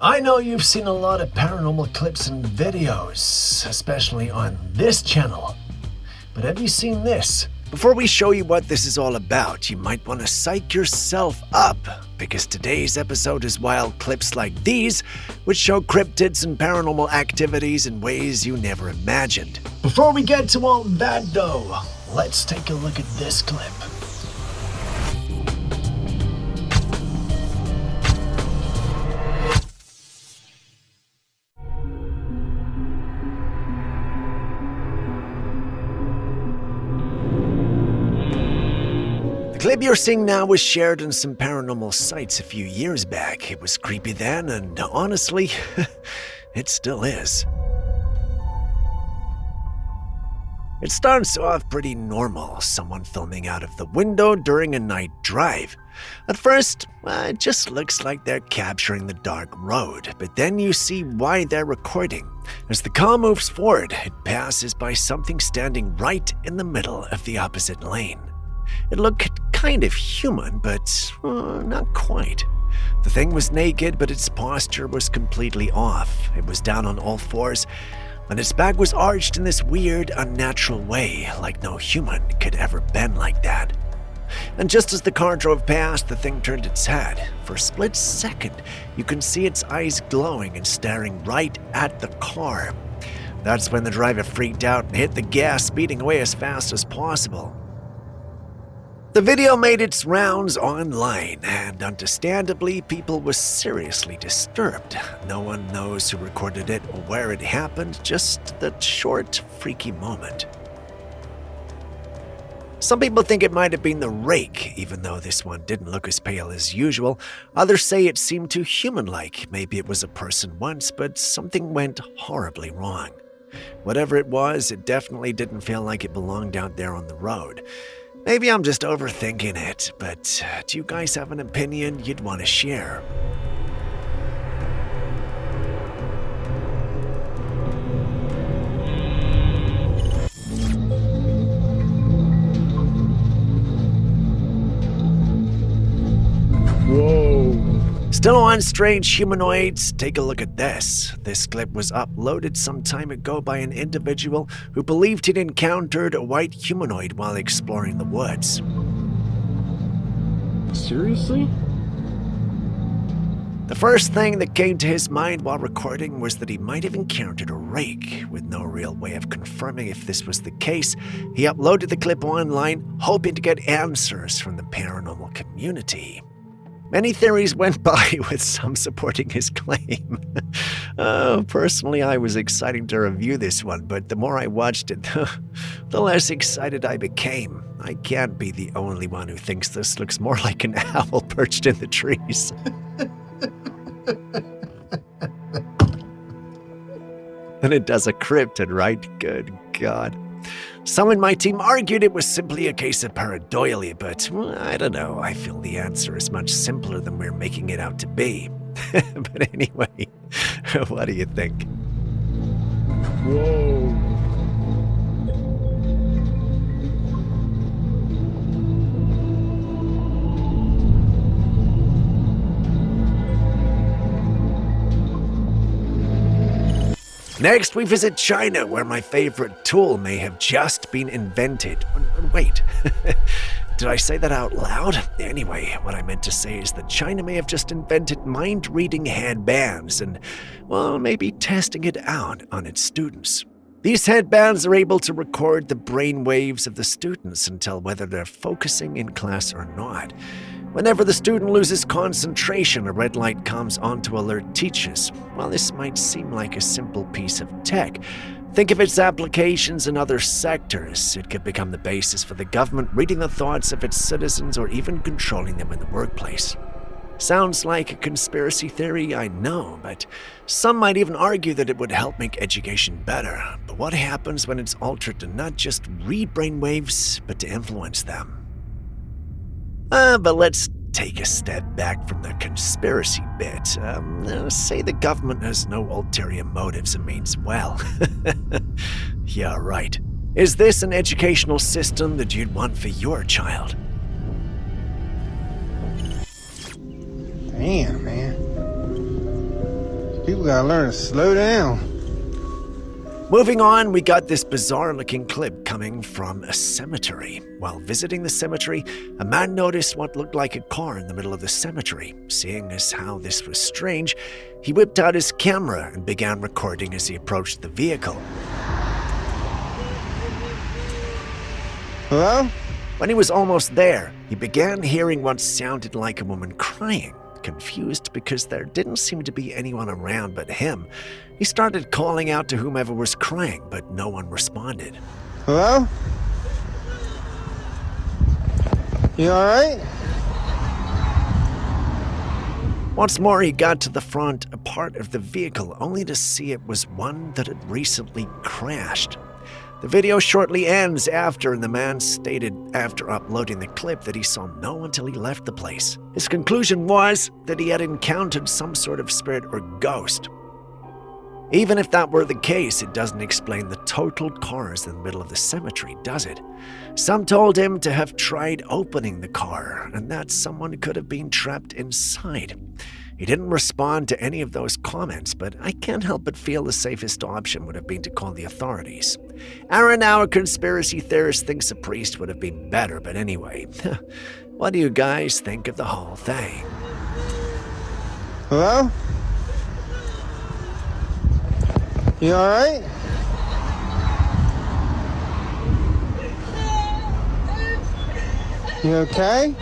I know you've seen a lot of paranormal clips and videos, especially on this channel. But have you seen this? Before we show you what this is all about, you might want to psych yourself up, because today's episode is wild clips like these, which show cryptids and paranormal activities in ways you never imagined. Before we get to all that though, let's take a look at this clip. The clip you're seeing now was shared on some paranormal sites a few years back. It was creepy then, and honestly, it still is. It starts off pretty normal, someone filming out of the window during a night drive. At first, it just looks like they're capturing the dark road, but then you see why they're recording. As the car moves forward, it passes by something standing right in the middle of the opposite lane. It looked kind of human, but not quite. The thing was naked, but its posture was completely off. It was down on all fours, and its back was arched in this weird, unnatural way, like no human could ever bend like that. And just as the car drove past, the thing turned its head. For a split second, you can see its eyes glowing and staring right at the car. That's when the driver freaked out and hit the gas, speeding away as fast as possible. The video made its rounds online, and understandably, people were seriously disturbed. No one knows who recorded it or where it happened, just that short, freaky moment. Some people think it might have been the rake, even though this one didn't look as pale as usual. Others say it seemed too human-like. Maybe it was a person once, but something went horribly wrong. Whatever it was, it definitely didn't feel like it belonged out there on the road. Maybe I'm just overthinking it, but do you guys have an opinion you'd want to share? Whoa. Still on strange humanoids, take a look at this. This clip was uploaded some time ago by an individual who believed he'd encountered a white humanoid while exploring the woods. Seriously? The first thing that came to his mind while recording was that he might have encountered a rake. With no real way of confirming if this was the case, he uploaded the clip online, hoping to get answers from the paranormal community. Many theories went by, with some supporting his claim. Personally, I was excited to review this one, but the more I watched it, the less excited I became. I can't be the only one who thinks this looks more like an owl perched in the trees. Than it does a cryptid, right? Good God. Some in my team argued it was simply a case of pareidolia, but I don't know. I feel the answer is much simpler than we're making it out to be. But anyway, what do you think? Whoa. Next, we visit China, where my favorite tool may have just been invented. Wait, did I say that out loud? Anyway, what I meant to say is that China may have just invented mind-reading headbands and, well, maybe testing it out on its students. These headbands are able to record the brain waves of the students and tell whether they're focusing in class or not. Whenever the student loses concentration, a red light comes on to alert teachers. While this might seem like a simple piece of tech, think of its applications in other sectors. It could become the basis for the government reading the thoughts of its citizens or even controlling them in the workplace. Sounds like a conspiracy theory, I know, but some might even argue that it would help make education better. But what happens when it's altered to not just read brainwaves, but to influence them? But let's take a step back from the conspiracy bit. Say the government has no ulterior motives and means well. Yeah, right. Is this an educational system that you'd want for your child? Damn, man. People gotta learn to slow down. Moving on, we got this bizarre-looking clip coming from a cemetery. While visiting the cemetery, a man noticed what looked like a car in the middle of the cemetery. Seeing as how this was strange, he whipped out his camera and began recording as he approached the vehicle. Hello? When he was almost there, he began hearing what sounded like a woman crying. Confused because there didn't seem to be anyone around but him, he started calling out to whomever was crying, but no one responded. Hello? You alright? Once more, he got to the front part of the vehicle, only to see it was one that had recently crashed. The video shortly ends after, and the man stated after uploading the clip that he saw no one until he left the place. His conclusion was that he had encountered some sort of spirit or ghost. Even if that were the case, it doesn't explain the totaled cars in the middle of the cemetery, does it? Some told him to have tried opening the car, and that someone could have been trapped inside. He didn't respond to any of those comments, but I can't help but feel the safest option would have been to call the authorities. Aaron, our conspiracy theorist, thinks a priest would have been better, but anyway, what do you guys think of the whole thing? Hello? You alright? You okay?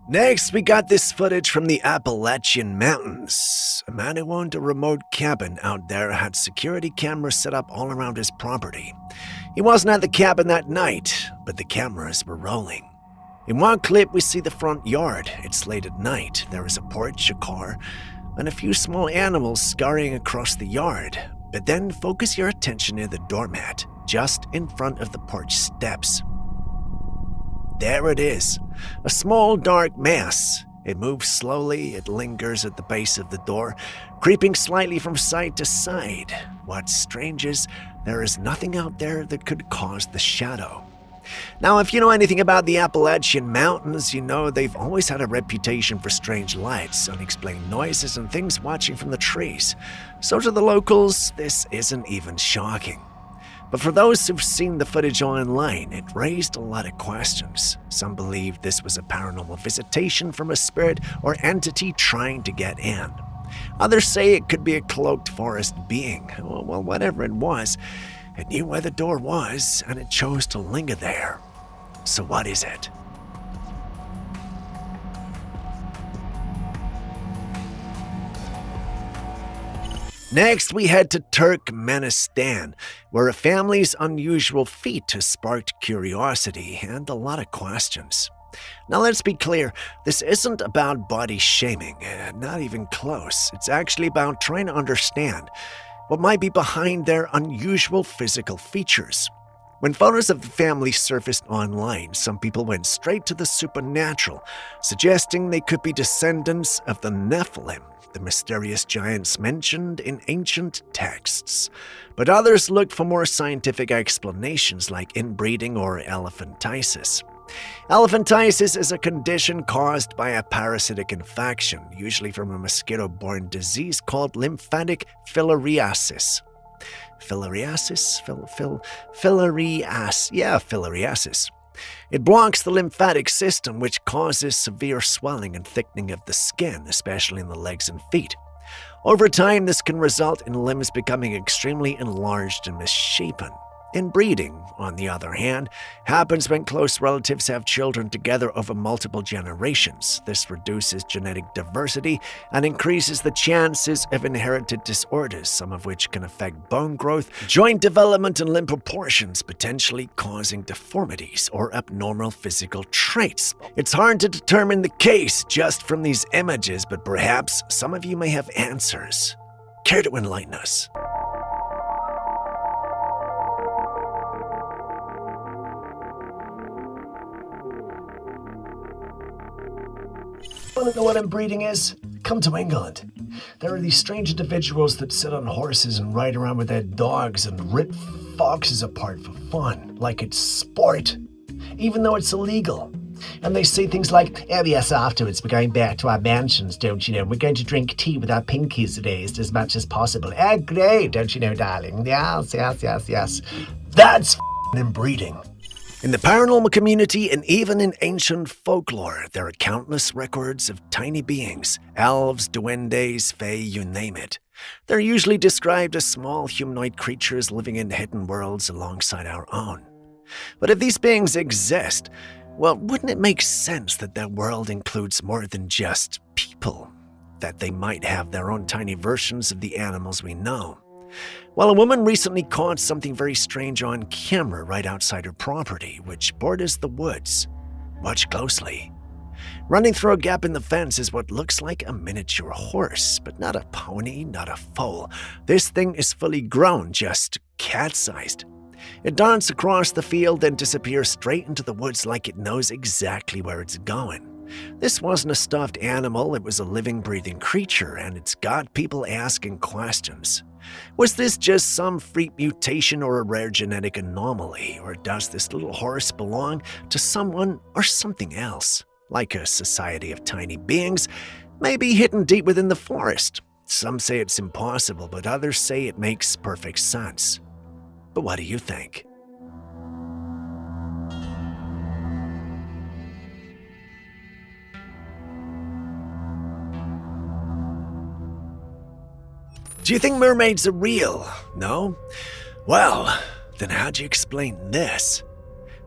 Next, we got this footage from the Appalachian Mountains. A man who owned a remote cabin out there had security cameras set up all around his property. He wasn't at the cabin that night, but the cameras were rolling. In one clip, we see the front yard. It's late at night. There is a porch, a car, and a few small animals scurrying across the yard. But then focus your attention near the doormat, just in front of the porch steps. There it is, a small dark mass. It moves slowly, it lingers at the base of the door, creeping slightly from side to side. What's strange is there is nothing out there that could cause the shadow. Now, if you know anything about the Appalachian Mountains, you know they've always had a reputation for strange lights, unexplained noises, and things watching from the trees. So to the locals, this isn't even shocking. But for those who've seen the footage online, it raised a lot of questions. Some believe this was a paranormal visitation from a spirit or entity trying to get in. Others say it could be a cloaked forest being. Well, whatever it was, it knew where the door was, and it chose to linger there. So what is it? Next, we head to Turkmenistan, where a family's unusual feat has sparked curiosity and a lot of questions. Now, let's be clear, this isn't about body shaming, not even close. It's actually about trying to understand what might be behind their unusual physical features. When photos of the family surfaced online, some people went straight to the supernatural, suggesting they could be descendants of the Nephilim, the mysterious giants mentioned in ancient texts. But others looked for more scientific explanations like inbreeding or elephantiasis. Elephantiasis is a condition caused by a parasitic infection, usually from a mosquito-borne disease called lymphatic filariasis. Filariasis. It blocks the lymphatic system, which causes severe swelling and thickening of the skin, especially in the legs and feet. Over time, this can result in limbs becoming extremely enlarged and misshapen. Inbreeding, on the other hand, happens when close relatives have children together over multiple generations. This reduces genetic diversity and increases the chances of inherited disorders, some of which can affect bone growth, joint development, and limb proportions, potentially causing deformities or abnormal physical traits. It's hard to determine the case just from these images, but perhaps some of you may have answers. Care to enlighten us? Want to know what inbreeding is? Come to England. There are these strange individuals that sit on horses and ride around with their dogs and rip foxes apart for fun, like it's sport, even though it's illegal. And they say things like, oh yes, afterwards we're going back to our mansions, don't you know? We're going to drink tea with our pinkies raised as much as possible. Oh, great, don't you know, darling? Yes, yes, yes, yes. That's inbreeding. In the paranormal community and even in ancient folklore, there are countless records of tiny beings, elves, duendes, fae, you name it. They're usually described as small humanoid creatures living in hidden worlds alongside our own. But if these beings exist, well, wouldn't it make sense that their world includes more than just people? That they might have their own tiny versions of the animals we know? Well, a woman recently caught something very strange on camera right outside her property, which borders the woods. Watch closely. Running through a gap in the fence is what looks like a miniature horse, but not a pony, not a foal. This thing is fully grown, just cat-sized. It darts across the field and disappears straight into the woods like it knows exactly where it's going. This wasn't a stuffed animal, it was a living, breathing creature, and it's got people asking questions. Was this just some freak mutation or a rare genetic anomaly, or does this little horse belong to someone or something else? Like a society of tiny beings, maybe hidden deep within the forest. Some say it's impossible, but others say it makes perfect sense. But what do you think? Do you think mermaids are real? No? Well, then how do you explain this?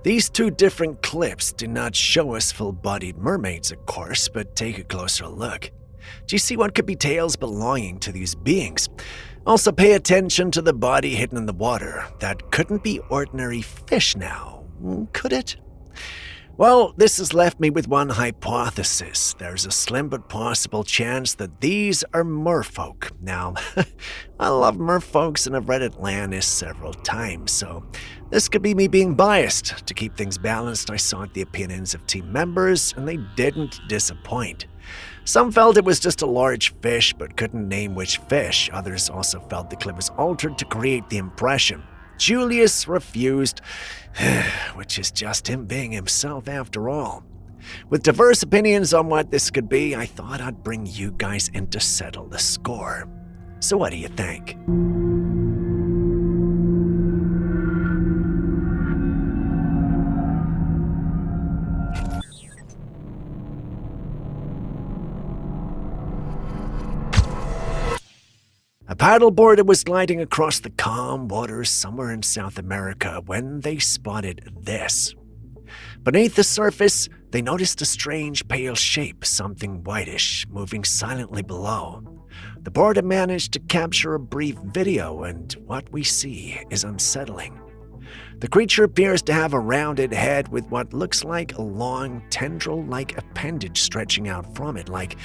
These two different clips do not show us full-bodied mermaids, of course, but take a closer look. Do you see what could be tails belonging to these beings? Also pay attention to the body hidden in the water. That couldn't be ordinary fish now, could it? Well, this has left me with one hypothesis. There's a slim but possible chance that these are merfolk. Now, I love merfolks and I've read Atlantis several times, so this could be me being biased. To keep things balanced, I sought the opinions of team members, and they didn't disappoint. Some felt it was just a large fish, but couldn't name which fish. Others also felt the clip was altered to create the impression. Julius refused, which is just him being himself after all. With diverse opinions on what this could be, I thought I'd bring you guys in to settle the score. So what do you think? A paddleboarder was gliding across the calm waters somewhere in South America when they spotted this. Beneath the surface, they noticed a strange pale shape, something whitish, moving silently below. The boarder managed to capture a brief video, and what we see is unsettling. The creature appears to have a rounded head with what looks like a long tendril-like appendage stretching out from it, like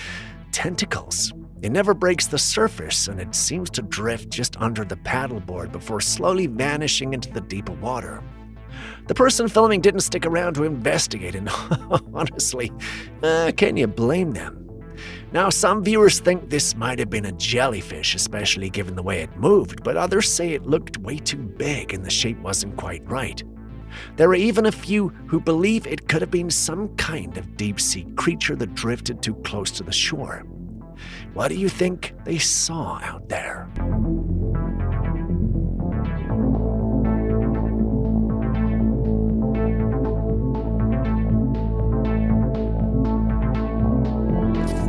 tentacles. It never breaks the surface, and it seems to drift just under the paddleboard before slowly vanishing into the deeper water. The person filming didn't stick around to investigate, and honestly, can you blame them? Now, some viewers think this might have been a jellyfish, especially given the way it moved, but others say it looked way too big and the shape wasn't quite right. There are even a few who believe it could have been some kind of deep-sea creature that drifted too close to the shore. What do you think they saw out there?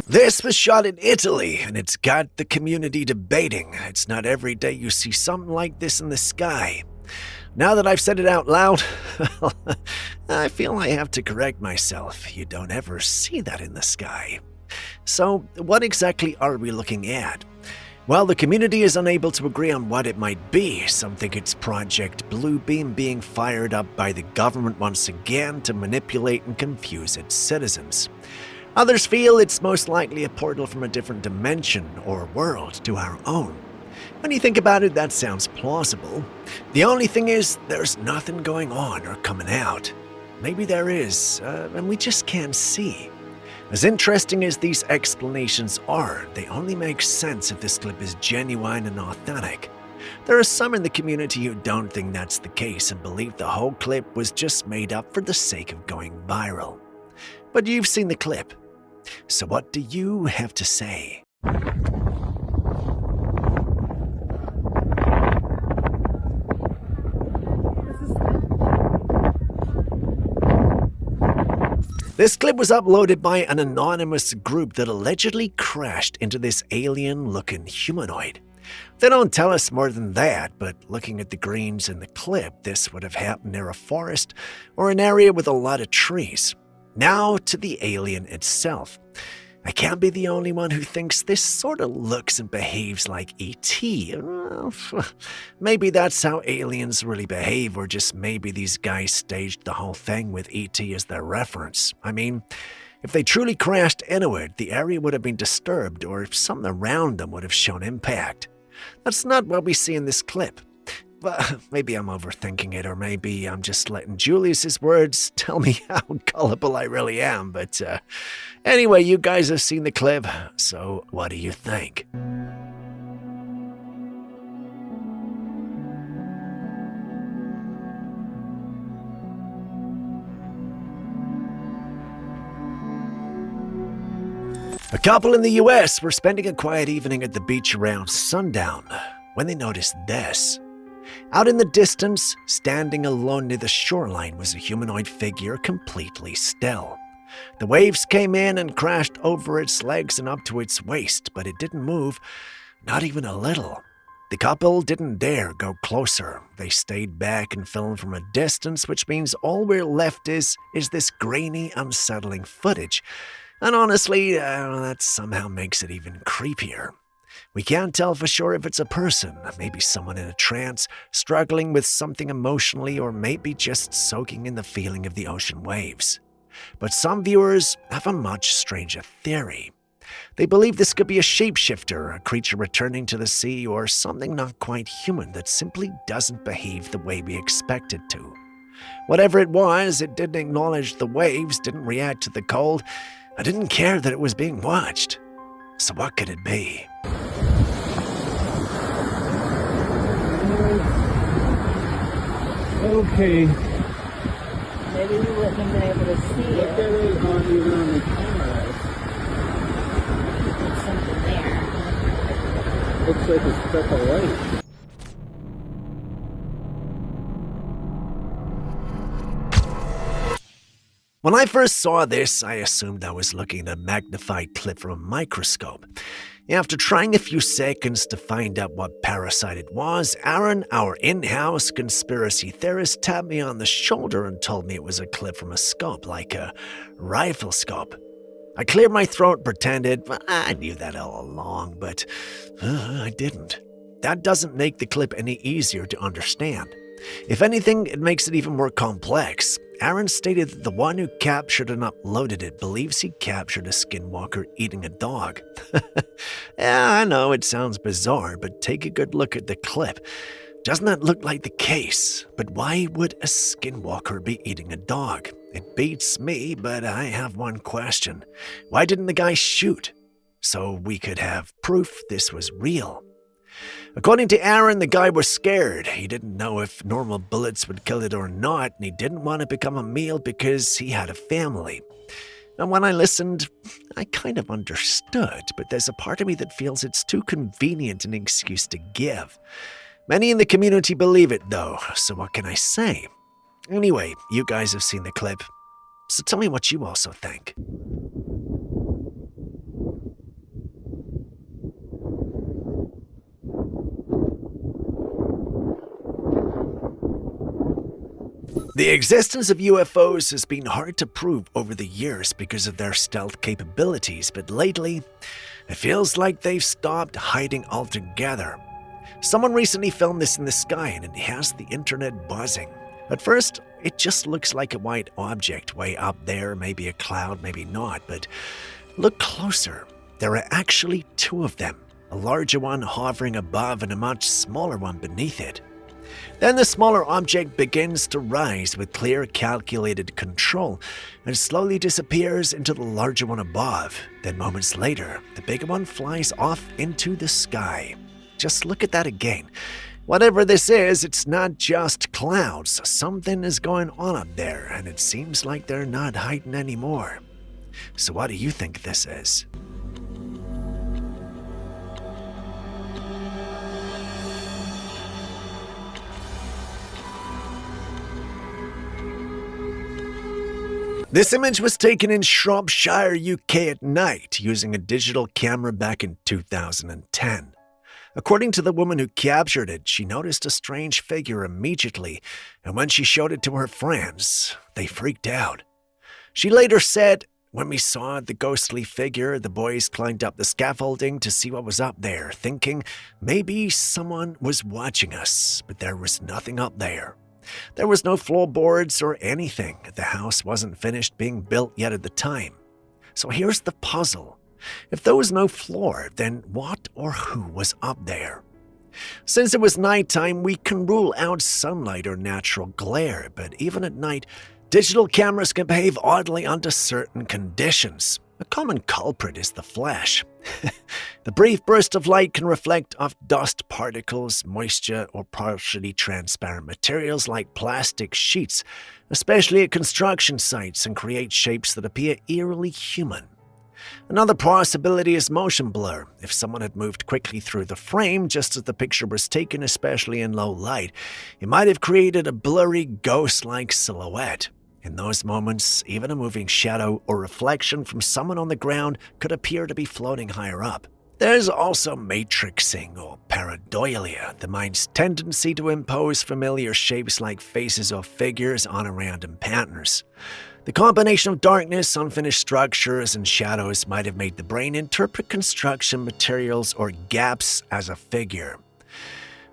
This was shot in Italy, and it's got the community debating. It's not every day you see something like this in the sky. Now that I've said it out loud, I feel I have to correct myself. You don't ever see that in the sky. So, what exactly are we looking at? Well, the community is unable to agree on what it might be. Some think it's Project Bluebeam being fired up by the government once again to manipulate and confuse its citizens. Others feel it's most likely a portal from a different dimension or world to our own. When you think about it, that sounds plausible. The only thing is, there's nothing going on or coming out. Maybe there is, and we just can't see. As interesting as these explanations are, they only make sense if this clip is genuine and authentic. There are some in the community who don't think that's the case and believe the whole clip was just made up for the sake of going viral. But you've seen the clip. So what do you have to say? This clip was uploaded by an anonymous group that allegedly crashed into this alien-looking humanoid. They don't tell us more than that, but looking at the greens in the clip, this would have happened near a forest or an area with a lot of trees. Now to the alien itself. I can't be the only one who thinks this sort of looks and behaves like E.T. Maybe that's how aliens really behave, or just maybe these guys staged the whole thing with E.T. as their reference. I mean, if they truly crashed into it, the area would have been disturbed, or something around them would have shown impact. That's not what we see in this clip. But maybe I'm overthinking it, or maybe I'm just letting Julius's words tell me how gullible I really am. But anyway, you guys have seen the clip, so what do you think? A couple in the US were spending a quiet evening at the beach around sundown when they noticed this. Out in the distance, standing alone near the shoreline, was a humanoid figure completely still. The waves came in and crashed over its legs and up to its waist, but it didn't move, not even a little. The couple didn't dare go closer. They stayed back and filmed from a distance, which means all we're left is this grainy, unsettling footage. And honestly, that somehow makes it even creepier. We can't tell for sure if it's a person, maybe someone in a trance, struggling with something emotionally, or maybe just soaking in the feeling of the ocean waves. But some viewers have a much stranger theory. They believe this could be a shapeshifter, a creature returning to the sea, or something not quite human that simply doesn't behave the way we expect it to. Whatever it was, it didn't acknowledge the waves, didn't react to the cold, and didn't care that it was being watched. So what could it be? Okay. Maybe we wouldn't have been able to see Look it. at it on even on the camera. There's something there. Looks like a speck of light. When I first saw this, I assumed I was looking at a magnified clip from a microscope. After trying a few seconds to find out what parasite it was, Aaron, our in-house conspiracy theorist, tapped me on the shoulder and told me it was a clip from a scope, like a rifle scope. I cleared my throat and pretended I knew that all along, but I didn't. That doesn't make the clip any easier to understand. If anything, it makes it even more complex. Aaron stated that the one who captured and uploaded it believes he captured a skinwalker eating a dog. Yeah, I know it sounds bizarre, but take a good look at the clip. Doesn't that look like the case? But why would a skinwalker be eating a dog? It beats me, but I have one question. Why didn't the guy shoot? So we could have proof this was real. According to Aaron, the guy was scared. He didn't know if normal bullets would kill it or not, and he didn't want to become a meal because he had a family. And when I listened, I kind of understood, but there's a part of me that feels it's too convenient an excuse to give. Many in the community believe it, though, so what can I say? Anyway, you guys have seen the clip, so tell me what you also think. The existence of UFOs has been hard to prove over the years because of their stealth capabilities, but lately, it feels like they've stopped hiding altogether. Someone recently filmed this in the sky and it has the internet buzzing. At first, it just looks like a white object way up there, maybe a cloud, maybe not, but look closer. There are actually two of them, a larger one hovering above and a much smaller one beneath it. Then the smaller object begins to rise with clear, calculated control and slowly disappears into the larger one above. Then moments later, the bigger one flies off into the sky. Just look at that again. Whatever this is, it's not just clouds. Something is going on up there, and it seems like they're not hiding anymore. So what do you think this is? This image was taken in Shropshire, UK at night using a digital camera back in 2010. According to the woman who captured it, she noticed a strange figure immediately, and when she showed it to her friends, they freaked out. She later said, "When we saw the ghostly figure, the boys climbed up the scaffolding to see what was up there, thinking maybe someone was watching us, but there was nothing up there. There was no floorboards or anything. The house wasn't finished being built yet at the time. So here's the puzzle. If there was no floor, then what or who was up there? Since it was nighttime, we can rule out sunlight or natural glare, but even at night, digital cameras can behave oddly under certain conditions. A common culprit is the flash. The brief burst of light can reflect off dust particles, moisture, or partially transparent materials like plastic sheets, especially at construction sites, and create shapes that appear eerily human. Another possibility is motion blur. If someone had moved quickly through the frame just as the picture was taken, especially in low light, it might have created a blurry, ghost-like silhouette. In those moments, even a moving shadow or reflection from someone on the ground could appear to be floating higher up. There's also matrixing or pareidolia, the mind's tendency to impose familiar shapes like faces or figures on random patterns. The combination of darkness, unfinished structures, and shadows might have made the brain interpret construction materials or gaps as a figure.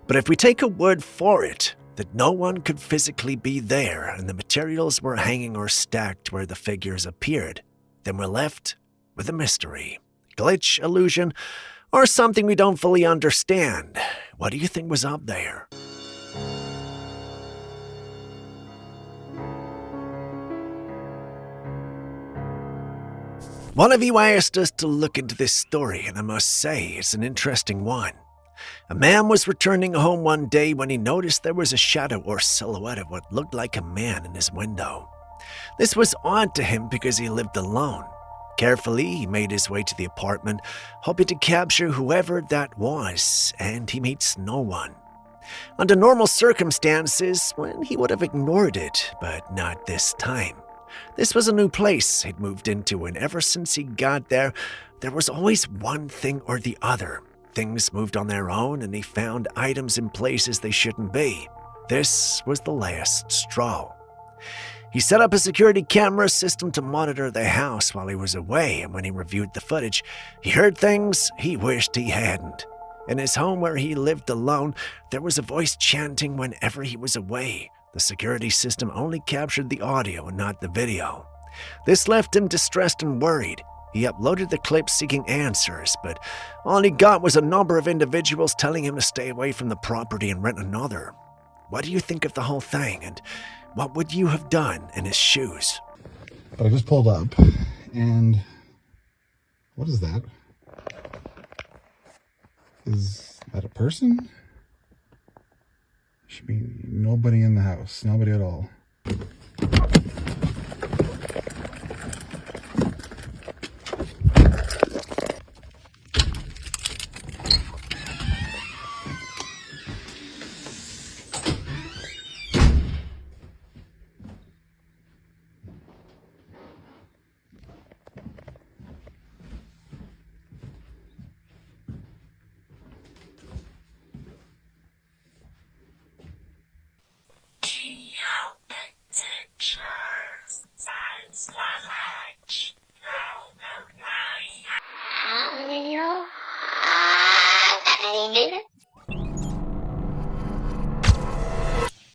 But if we take a word for it, that no one could physically be there and the materials were hanging or stacked where the figures appeared, then we're left with a mystery, glitch, illusion, or something we don't fully understand. What do you think was up there? One of you asked us to look into this story, and I must say, it's an interesting one. A man was returning home one day when he noticed there was a shadow or silhouette of what looked like a man in his window. This was odd to him because he lived alone. Carefully, he made his way to the apartment, hoping to capture whoever that was, and he meets no one. Under normal circumstances, he would have ignored it, but not this time. This was a new place he'd moved into, and ever since he got there, there was always one thing or the other. Things moved on their own, and he found items in places they shouldn't be. This was the last straw. He set up a security camera system to monitor the house while he was away, and when he reviewed the footage, he heard things he wished he hadn't. In his home where he lived alone, there was a voice chanting whenever he was away. The security system only captured the audio and not the video. This left him distressed and worried. He uploaded the clip seeking answers, but all he got was a number of individuals telling him to stay away from the property and rent another. What do you think of the whole thing, and what would you have done in his shoes? I just pulled up, and what is that? Is that a person? Should be nobody in the house, nobody at all.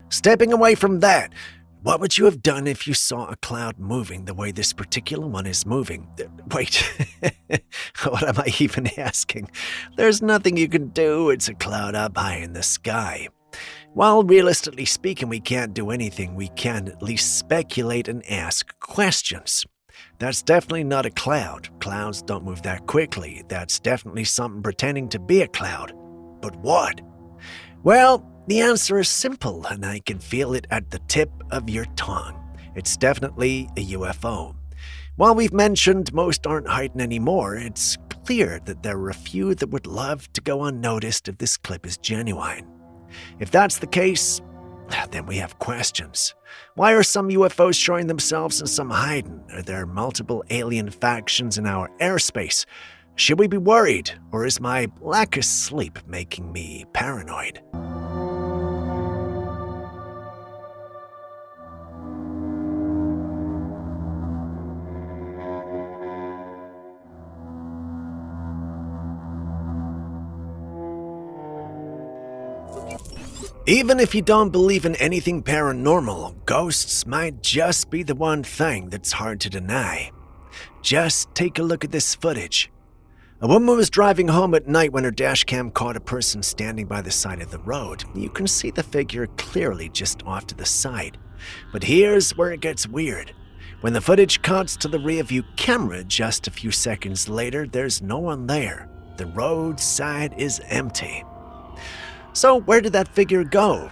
Stepping away from that, what would you have done if you saw a cloud moving the way this particular one is moving? Wait, what am I even asking? There's nothing you can do, it's a cloud up high in the sky. While realistically speaking we can't do anything, we can at least speculate and ask questions. That's definitely not a cloud. Clouds don't move that quickly. That's definitely something pretending to be a cloud. But what? Well, The answer is simple, and I can feel it at the tip of your tongue. It's definitely a UFO. While we've mentioned most aren't hiding anymore, it's clear that there are a few that would love to go unnoticed if this clip is genuine. If that's the case, then we have questions. Why are some UFOs showing themselves and some hiding? Are there multiple alien factions in our airspace? Should we be worried, or is my lack of sleep making me paranoid? Even if you don't believe in anything paranormal, ghosts might just be the one thing that's hard to deny. Just take a look at this footage. A woman was driving home at night when her dashcam caught a person standing by the side of the road. You can see the figure clearly just off to the side. But here's where it gets weird. When the footage cuts to the rearview camera just a few seconds later, there's no one there. The roadside is empty. So where did that figure go?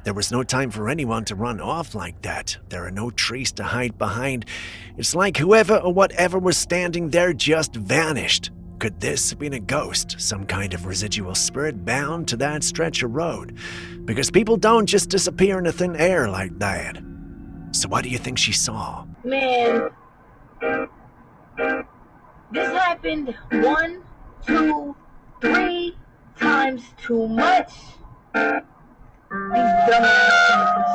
There was no time for anyone to run off like that. There are no trees to hide behind. It's like whoever or whatever was standing there just vanished. Could this have been a ghost, some kind of residual spirit bound to that stretch of road? Because people don't just disappear in the thin air like that. So what do you think she saw? Man, this happened 1, 2, 3 times too much. These dumbasses.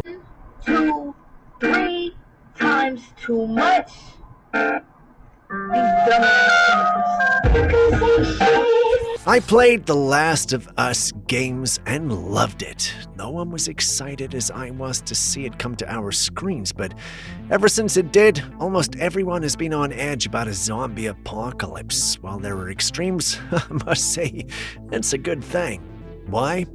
1, 2, 3 times too much. These dumbasses. I played The Last of Us games and loved it. No one was excited as I was to see it come to our screens, but ever since it did, almost everyone has been on edge about a zombie apocalypse. While there are extremes, I must say, it's a good thing. Why?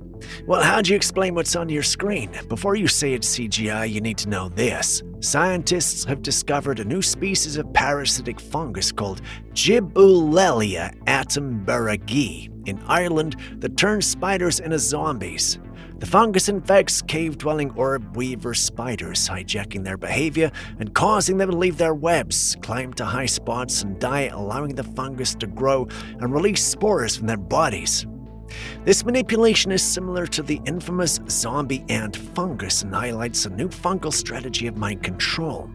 Well, how do you explain what's on your screen? Before you say it's CGI, you need to know this. Scientists have discovered a new species of parasitic fungus called Gibulelia atomberagi in Ireland that turns spiders into zombies. The fungus infects cave-dwelling orb weaver spiders, hijacking their behavior and causing them to leave their webs, climb to high spots and die, allowing the fungus to grow and release spores from their bodies. This manipulation is similar to the infamous zombie ant fungus and highlights a new fungal strategy of mind control.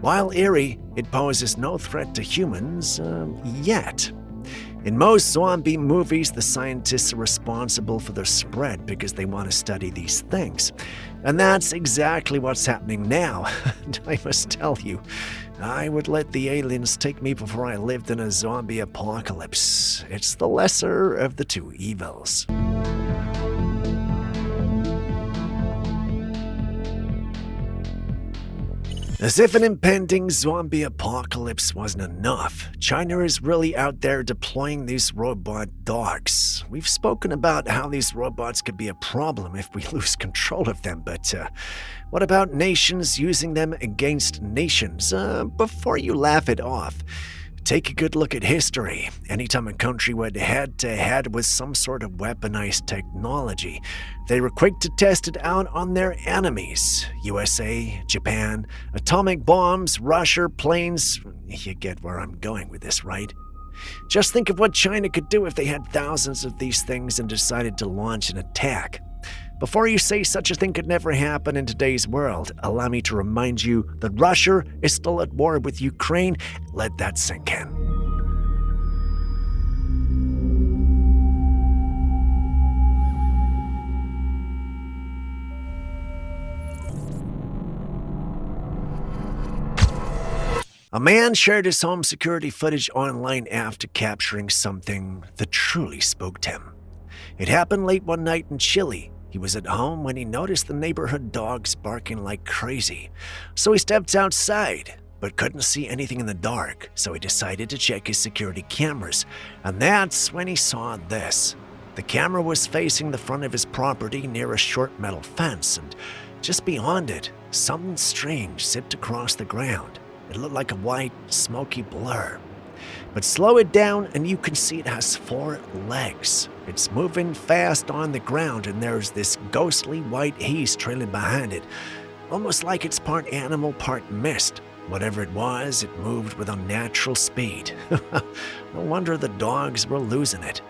While eerie, it poses no threat to humans, yet. In most zombie movies, the scientists are responsible for their spread because they want to study these things. And that's exactly what's happening now. And I must tell you, I would let the aliens take me before I lived in a zombie apocalypse. It's the lesser of the two evils. As if an impending zombie apocalypse wasn't enough, China is really out there deploying these robot dogs. We've spoken about how these robots could be a problem if we lose control of them, but what about nations using them against nations? Before you laugh it off, take a good look at history. Anytime a country went head-to-head with some sort of weaponized technology, they were quick to test it out on their enemies. USA, Japan, atomic bombs, Russia, planes. You get where I'm going with this, right? Just think of what China could do if they had thousands of these things and decided to launch an attack. Before you say such a thing could never happen in today's world, allow me to remind you that Russia is still at war with Ukraine. Let that sink in. A man shared his home security footage online after capturing something that truly spooked him. It happened late one night in Chile. He was at home when he noticed the neighborhood dogs barking like crazy. So he stepped outside, but couldn't see anything in the dark, so he decided to check his security cameras. And that's when he saw this. The camera was facing the front of his property near a short metal fence, and just beyond it, something strange zipped across the ground. It looked like a white, smoky blur. But slow it down and you can see it has 4 legs. It's moving fast on the ground, and there's this ghostly white haze trailing behind it, almost like it's part animal, part mist. Whatever it was, it moved with unnatural speed. No wonder the dogs were losing it.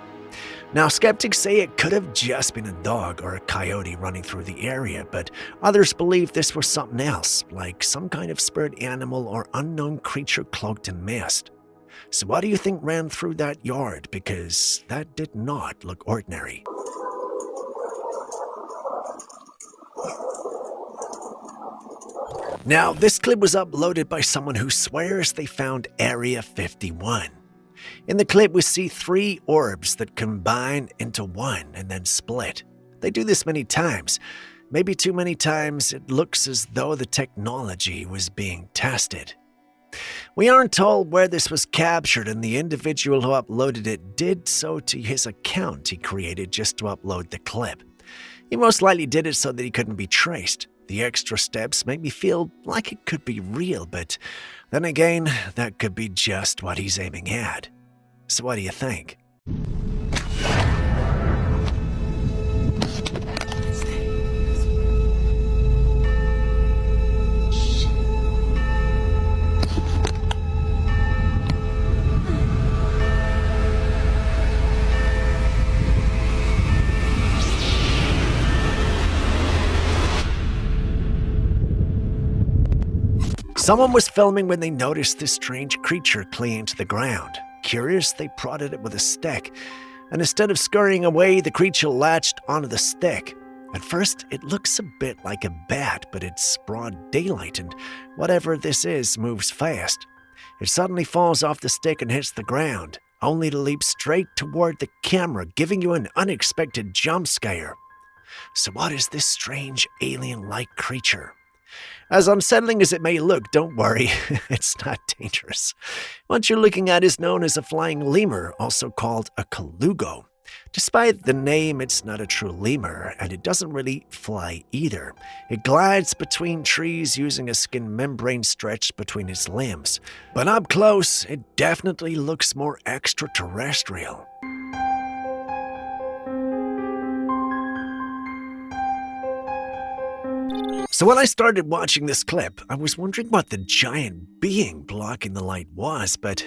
Now, skeptics say it could have just been a dog or a coyote running through the area, but others believe this was something else, like some kind of spirit animal or unknown creature cloaked in mist. So what do you think ran through that yard? Because that did not look ordinary. Now, this clip was uploaded by someone who swears they found Area 51. In the clip, we see 3 orbs that combine into one and then split. They do this many times. Maybe too many times. It looks as though the technology was being tested. We aren't told where this was captured, and the individual who uploaded it did so to his account he created just to upload the clip. He most likely did it so that he couldn't be traced. The extra steps make me feel like it could be real, but then again, that could be just what he's aiming at. So what do you think? Someone was filming when they noticed this strange creature clinging to the ground. Curious, they prodded it with a stick, and instead of scurrying away, the creature latched onto the stick. At first, it looks a bit like a bat, but it's broad daylight, and whatever this is moves fast. It suddenly falls off the stick and hits the ground, only to leap straight toward the camera, giving you an unexpected jump scare. So what is this strange alien-like creature? As unsettling as it may look, don't worry, it's not dangerous. What you're looking at is known as a flying lemur, also called a colugo. Despite the name, it's not a true lemur, and it doesn't really fly either. It glides between trees using a skin membrane stretched between its limbs. But up close, it definitely looks more extraterrestrial. So when I started watching this clip, I was wondering what the giant being blocking the light was, but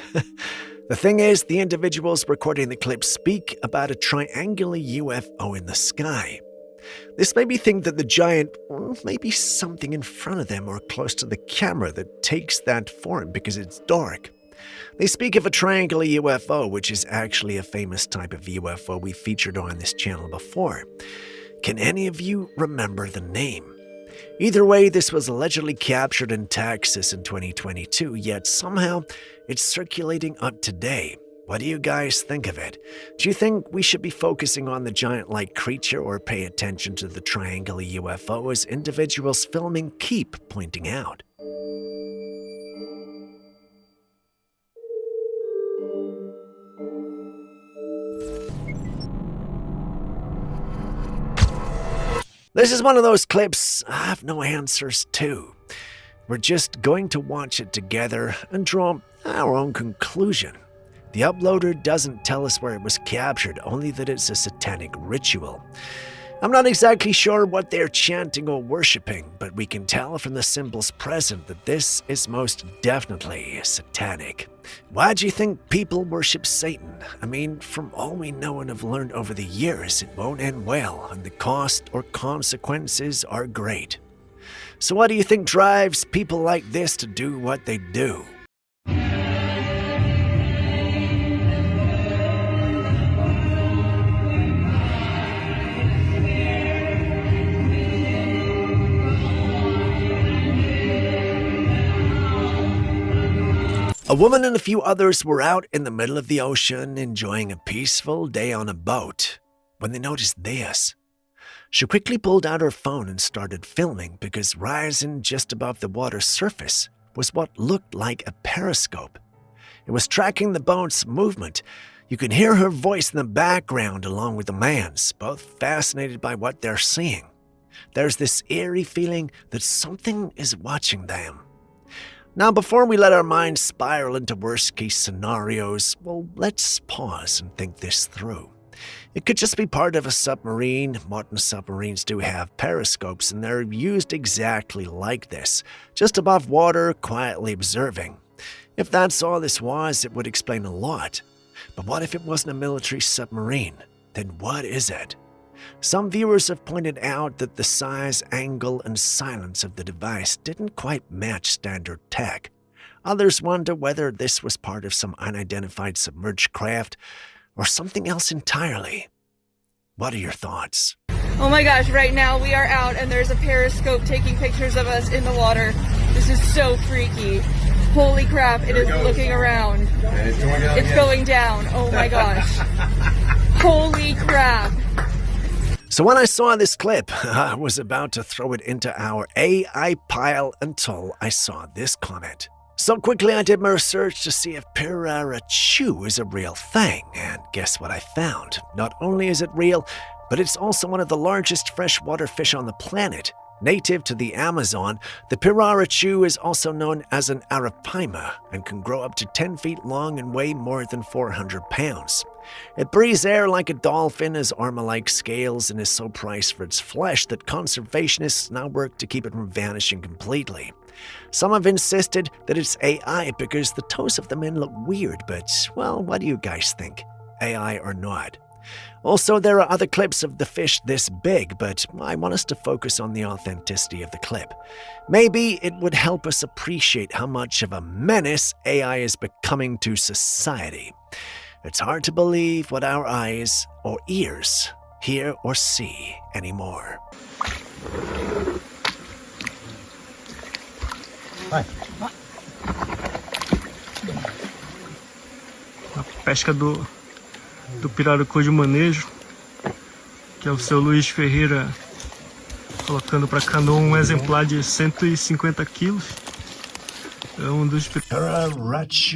the thing is, the individuals recording the clip speak about a triangular UFO in the sky. This made me think that the giant, may be something in front of them or close to the camera that takes that form because it's dark. They speak of a triangular UFO, which is actually a famous type of UFO we featured on this channel before. Can any of you remember the name? Either way, this was allegedly captured in Texas in 2022, yet somehow it's circulating up today. What do you guys think of it? Do you think we should be focusing on the giant-like creature or pay attention to the triangular UFO as individuals filming keep pointing out? This is one of those clips I have no answers to. We're just going to watch it together and draw our own conclusion. The uploader doesn't tell us where it was captured, only that it's a satanic ritual. I'm not exactly sure what they're chanting or worshipping, but we can tell from the symbols present that this is most definitely satanic. Why do you think people worship Satan? I mean, from all we know and have learned over the years, it won't end well, and the cost or consequences are great. So what do you think drives people like this to do what they do? A woman and a few others were out in the middle of the ocean enjoying a peaceful day on a boat when they noticed this. She quickly pulled out her phone and started filming because rising just above the water's surface was what looked like a periscope. It was tracking the boat's movement. You can hear her voice in the background along with the man's, both fascinated by what they're seeing. There's this eerie feeling that something is watching them. Now, before we let our minds spiral into worst-case scenarios, well, let's pause and think this through. It could just be part of a submarine. Modern submarines do have periscopes, and they're used exactly like this, just above water, quietly observing. If that's all this was, it would explain a lot. But what if it wasn't a military submarine? Then what is it? Some viewers have pointed out that the size, angle, and silence of the device didn't quite match standard tech. Others wonder whether this was part of some unidentified submerged craft or something else entirely. What are your thoughts? Oh my gosh, right now we are out and there's a periscope taking pictures of us in the water. This is so freaky. Holy crap, it is looking around. It's going down. Oh my gosh. Holy crap. So when I saw this clip, I was about to throw it into our AI pile until I saw this comment. So quickly I did my research to see if Pikachu is a real thing, and guess what I found? Not only is it real, but it's also one of the largest freshwater fish on the planet. Native to the Amazon, the Pikachu is also known as an arapaima and can grow up to 10 feet long and weigh more than 400 pounds. It breathes air like a dolphin, has armor-like scales, and is so prized for its flesh that conservationists now work to keep it from vanishing completely. Some have insisted that it's AI because the toes of the men look weird, but, well, what do you guys think? AI or not? Also, there are other clips of the fish this big, but I want us to focus on the authenticity of the clip. Maybe it would help us appreciate how much of a menace AI is becoming to society. It's hard to believe what our eyes or ears hear or see anymore. A pesca do pirarucu de manejo, que é o seu Luiz Ferreira colocando para canoa um exemplar de 150 quilos. É um dos Pirarucu?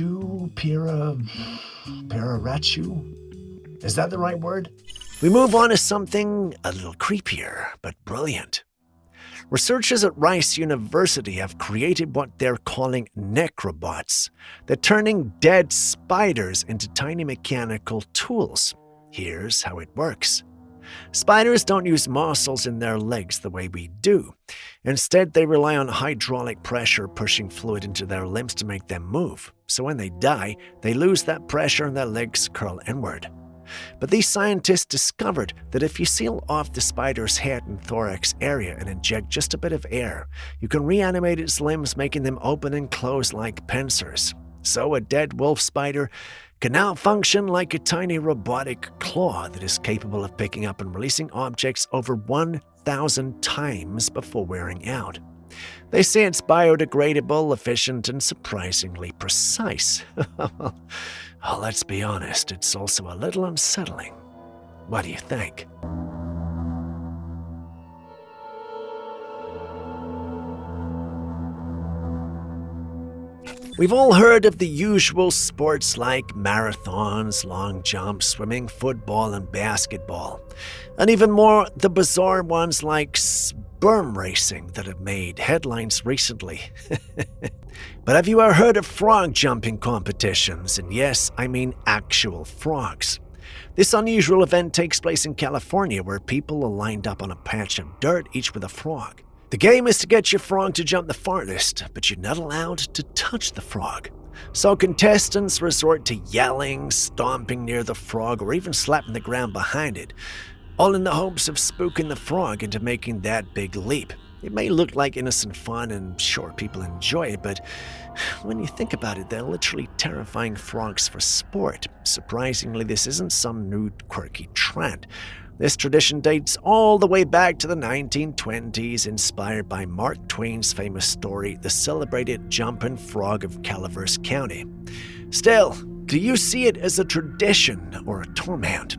Is that the right word? We move on to something a little creepier, but brilliant. Researchers at Rice University have created what they're calling Necrobots. They're turning dead spiders into tiny mechanical tools. Here's how it works. Spiders don't use muscles in their legs the way we do. Instead, they rely on hydraulic pressure pushing fluid into their limbs to make them move. So when they die, they lose that pressure and their legs curl inward. But these scientists discovered that if you seal off the spider's head and thorax area and inject just a bit of air, you can reanimate its limbs, making them open and close like pincers. So a dead wolf spider can now function like a tiny robotic claw that is capable of picking up and releasing objects over 1,000 times before wearing out. They say it's biodegradable, efficient, and surprisingly precise. Well, let's be honest, it's also a little unsettling. What do you think? We've all heard of the usual sports like marathons, long jumps, swimming, football, and basketball. And even more, the bizarre ones like sperm racing that have made headlines recently. But have you ever heard of frog jumping competitions? And yes, I mean actual frogs. This unusual event takes place in California, where people are lined up on a patch of dirt, each with a frog. The game is to get your frog to jump the farthest, but you're not allowed to touch the frog. So contestants resort to yelling, stomping near the frog, or even slapping the ground behind it, all in the hopes of spooking the frog into making that big leap. It may look like innocent fun, and sure, people enjoy it, but when you think about it, they're literally terrifying frogs for sport. Surprisingly, this isn't some new quirky trend. This tradition dates all the way back to the 1920s, inspired by Mark Twain's famous story, The Celebrated Jumping Frog of Calaveras County. Still, do you see it as a tradition or a torment?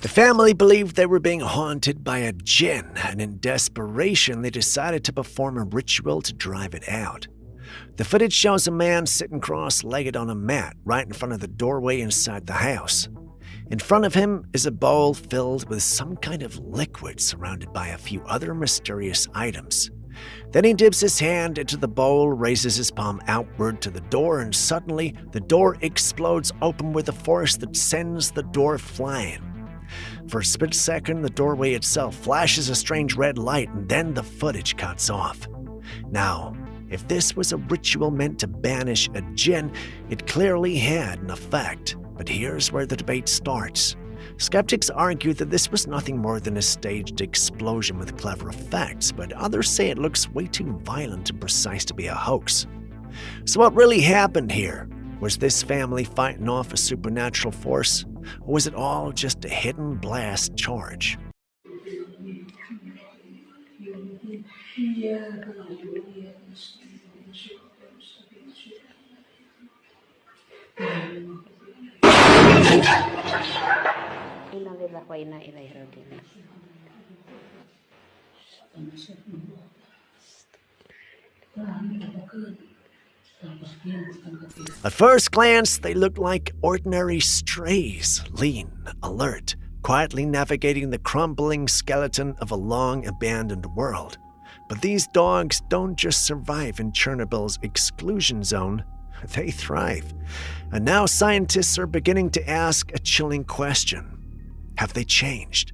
The family believed they were being haunted by a jinn, and in desperation, they decided to perform a ritual to drive it out. The footage shows a man sitting cross-legged on a mat right in front of the doorway inside the house. In front of him is a bowl filled with some kind of liquid surrounded by a few other mysterious items. Then he dips his hand into the bowl, raises his palm outward to the door, and suddenly the door explodes open with a force that sends the door flying. For a split second, the doorway itself flashes a strange red light, and then the footage cuts off. Now, if this was a ritual meant to banish a jinn, it clearly had an effect. But here's where the debate starts. Skeptics argue that this was nothing more than a staged explosion with clever effects, but others say it looks way too violent and precise to be a hoax. So what really happened here? Was this family fighting off a supernatural force? Or was it all just a hidden blast charge? At first glance, they look like ordinary strays, lean, alert, quietly navigating the crumbling skeleton of a long-abandoned world. But these dogs don't just survive in Chernobyl's exclusion zone, they thrive. And now scientists are beginning to ask a chilling question. Have they changed?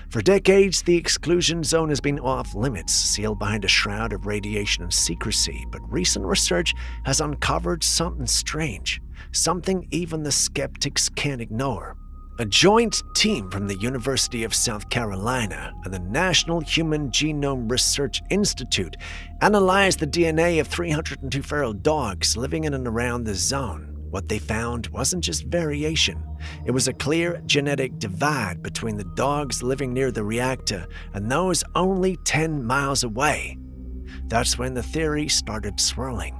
For decades, the exclusion zone has been off limits, sealed behind a shroud of radiation and secrecy, but recent research has uncovered something strange, something even the skeptics can't ignore. A joint team from the University of South Carolina and the National Human Genome Research Institute analyzed the DNA of 302 feral dogs living in and around the zone. What they found wasn't just variation. It was a clear genetic divide between the dogs living near the reactor and those only 10 miles away. That's when the theory started swirling.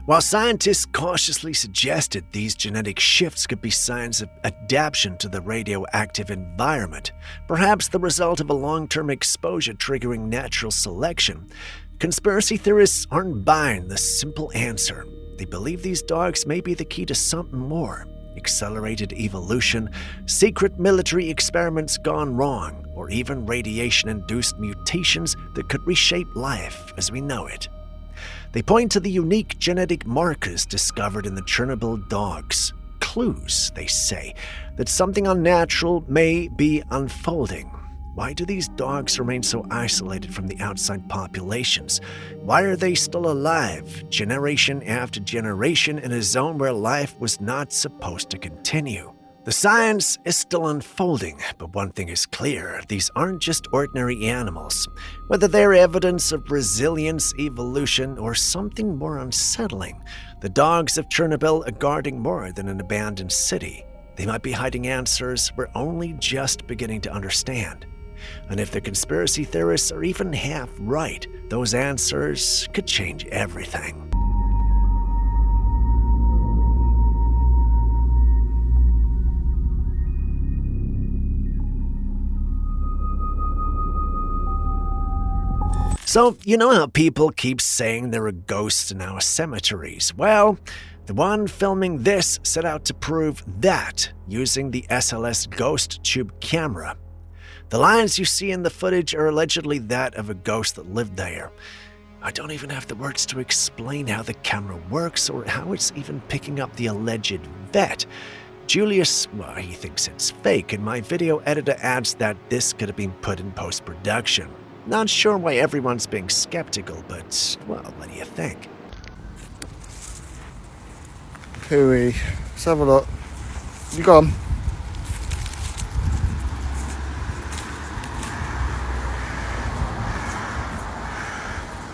While scientists cautiously suggested these genetic shifts could be signs of adaptation to the radioactive environment, perhaps the result of a long-term exposure triggering natural selection, conspiracy theorists aren't buying the simple answer. They believe these dogs may be the key to something more. Accelerated evolution, secret military experiments gone wrong, or even radiation-induced mutations that could reshape life as we know it. They point to the unique genetic markers discovered in the Chernobyl dogs. Clues, they say, that something unnatural may be unfolding. Why do these dogs remain so isolated from the outside populations? Why are they still alive, generation after generation, in a zone where life was not supposed to continue? The science is still unfolding, but one thing is clear, these aren't just ordinary animals. Whether they're evidence of resilience, evolution, or something more unsettling, the dogs of Chernobyl are guarding more than an abandoned city. They might be hiding answers we're only just beginning to understand. And if the conspiracy theorists are even half right, those answers could change everything. So, you know how people keep saying there are ghosts in our cemeteries? Well, the one filming this set out to prove that using the SLS Ghost Tube camera. The lines you see in the footage are allegedly that of a ghost that lived there. I don't even have the words to explain how the camera works or how it's even picking up the alleged vet. Julius, well, he thinks it's fake, and my video editor adds that this could have been put in post-production. Not sure why everyone's being skeptical, but, well, what do you think? Pooey, let's have a look. You got 'em?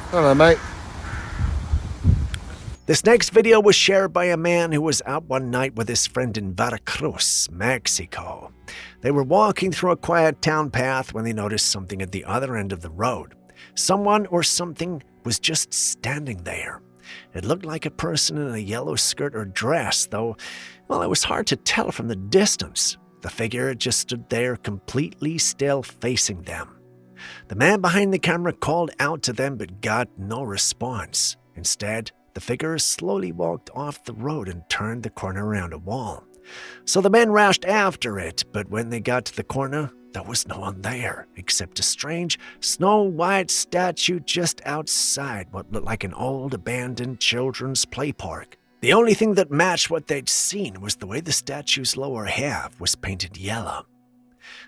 Hello, mate. This next video was shared by a man who was out one night with his friend in Veracruz, Mexico. They were walking through a quiet town path when they noticed something at the other end of the road. Someone or something was just standing there. It looked like a person in a yellow skirt or dress, though, well, it was hard to tell from the distance. The figure just stood there completely still, facing them. The man behind the camera called out to them but got no response. Instead, the figure slowly walked off the road and turned the corner around a wall. So the men rushed after it, but when they got to the corner, there was no one there except a strange snow-white statue just outside what looked like an old abandoned children's play park. The only thing that matched what they'd seen was the way the statue's lower half was painted yellow.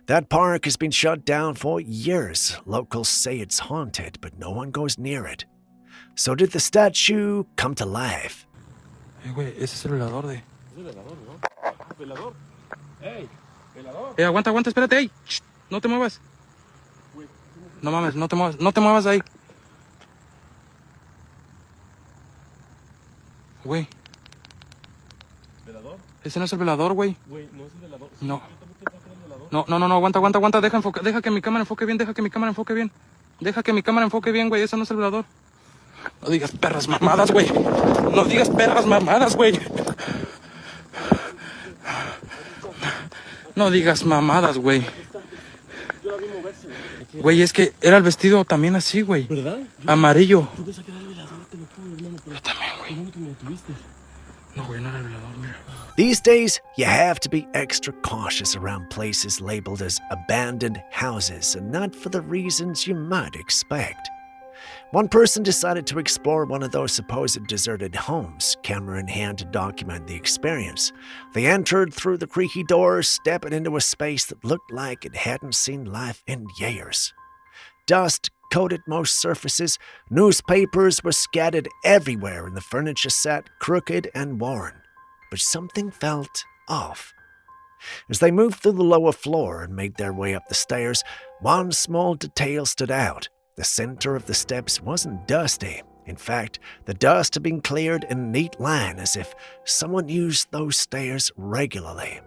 That park has been shut down for years. Locals say it's haunted, but no one goes near it. So did the statue come to life? Güey, ese es el velador de... Es el velador, ¿no? ¿Velador? ¡Ey! ¿Velador? Aguanta, espérate, ey. Shh, no te muevas. No mames, no te muevas ahí. Güey. ¿Velador? Ese no es el velador, güey. Güey, no es el velador. No. No, aguanta. Deja que mi cámara enfoque bien, Deja que mi cámara enfoque bien, güey. Ese no es el velador. No digas perras mamadas, güey. No digas mamadas, güey. Güey, es que era el vestido también así, güey. ¿Verdad? Amarillo. Yo pensé que era el velador, te lo juro, hermano. Yo también, güey. ¿Cómo que me detuviste? No, güey, no era el velador, mira. These days, you have to be extra cautious around places labeled as abandoned houses, and not for the reasons you might expect. One person decided to explore one of those supposed deserted homes, camera in hand to document the experience. They entered through the creaky doors, stepping into a space that looked like it hadn't seen life in years. Dust coated most surfaces, newspapers were scattered everywhere, and the furniture sat crooked and worn. But something felt off. As they moved through the lower floor and made their way up the stairs, one small detail stood out. The center of the steps wasn't dusty. In fact, the dust had been cleared in a neat line as if someone used those stairs regularly.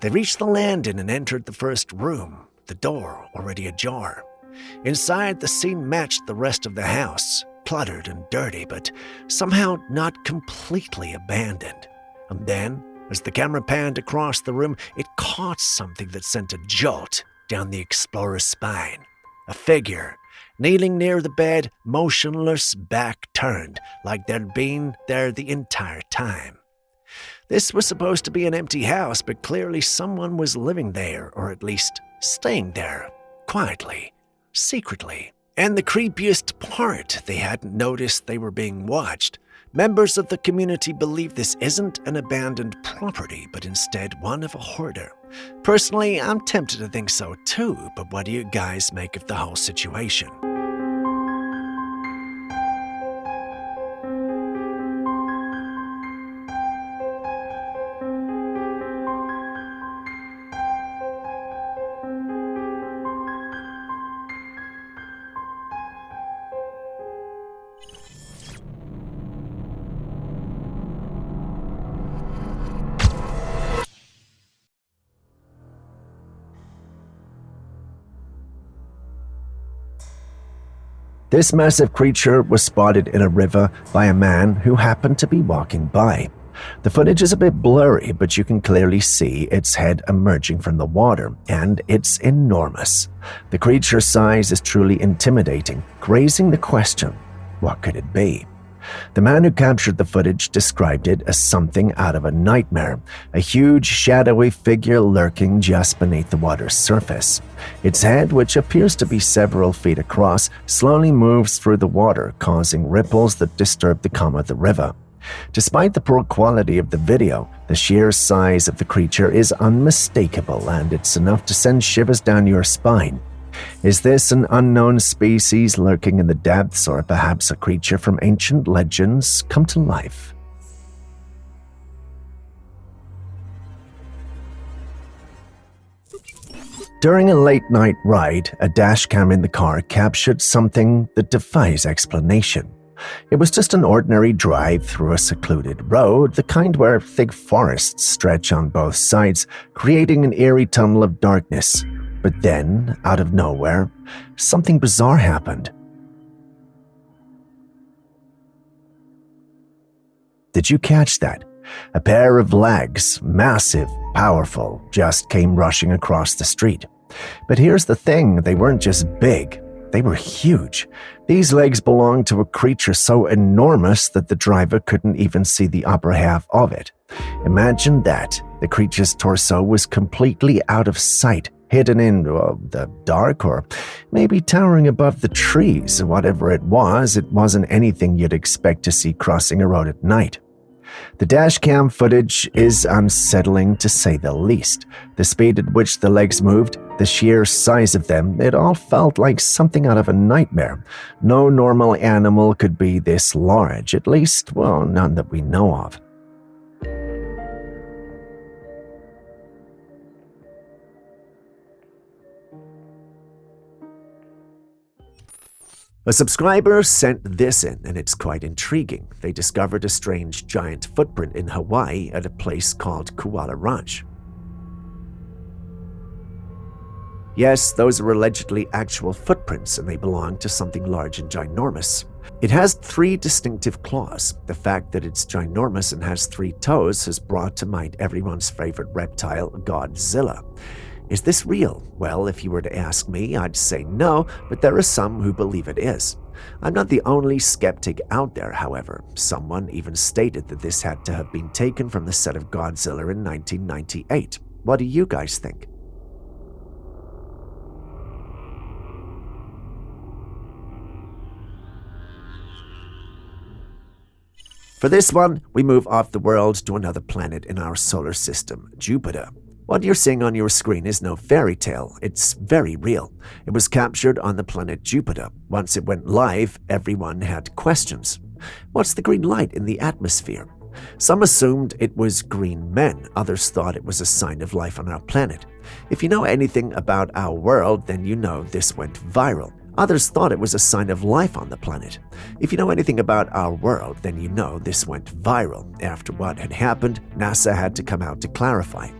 They reached the landing and entered the first room, the door already ajar. Inside, the scene matched the rest of the house, cluttered and dirty, but somehow not completely abandoned. And then, as the camera panned across the room, it caught something that sent a jolt down the explorer's spine. A figure, kneeling near the bed, motionless, back turned, like they'd been there the entire time. This was supposed to be an empty house, but clearly someone was living there, or at least staying there, quietly, secretly. And the creepiest part, they hadn't noticed they were being watched. Members of the community believe this isn't an abandoned property, but instead one of a hoarder. Personally, I'm tempted to think so too, but what do you guys make of the whole situation? This massive creature was spotted in a river by a man who happened to be walking by. The footage is a bit blurry, but you can clearly see its head emerging from the water, and it's enormous. The creature's size is truly intimidating, raising the question, what could it be? The man who captured the footage described it as something out of a nightmare, a huge shadowy figure lurking just beneath the water's surface. Its head, which appears to be several feet across, slowly moves through the water, causing ripples that disturb the calm of the river. Despite the poor quality of the video, the sheer size of the creature is unmistakable, and it's enough to send shivers down your spine. Is this an unknown species lurking in the depths, or perhaps a creature from ancient legends come to life? During a late-night ride, a dashcam in the car captured something that defies explanation. It was just an ordinary drive through a secluded road, the kind where thick forests stretch on both sides, creating an eerie tunnel of darkness. But then, out of nowhere, something bizarre happened. Did you catch that? A pair of legs, massive, powerful, just came rushing across the street. But here's the thing, they weren't just big. They were huge. These legs belonged to a creature so enormous that the driver couldn't even see the upper half of it. Imagine that. The creature's torso was completely out of sight, hidden in the dark, or maybe towering above the trees. Whatever it wasn't anything you'd expect to see crossing a road at night. The dashcam footage is unsettling to say the least. The speed at which the legs moved, the sheer size of them, it all felt like something out of a nightmare. No normal animal could be this large, at least, well, none that we know of. A subscriber sent this in, and it's quite intriguing. They discovered a strange giant footprint in Hawaii at a place called Koala Ranch. Yes, those are allegedly actual footprints, and they belong to something large and ginormous. It has 3 distinctive claws. The fact that it's ginormous and has 3 toes has brought to mind everyone's favorite reptile, Godzilla. Is this real? Well, if you were to ask me, I'd say no, but there are some who believe it is. I'm not the only skeptic out there, however. Someone even stated that this had to have been taken from the set of Godzilla in 1998. What do you guys think? For this one, we move off the world to another planet in our solar system, Jupiter. What you're seeing on your screen is no fairy tale, it's very real. It was captured on the planet Jupiter. Once it went live, everyone had questions. What's the green light in the atmosphere? Some assumed it was green men, others thought it was a sign of life on our planet. If you know anything about our world, then you know this went viral. Others thought it was a sign of life on the planet. If you know anything about our world, then you know this went viral. After what had happened, NASA had to come out to clarify.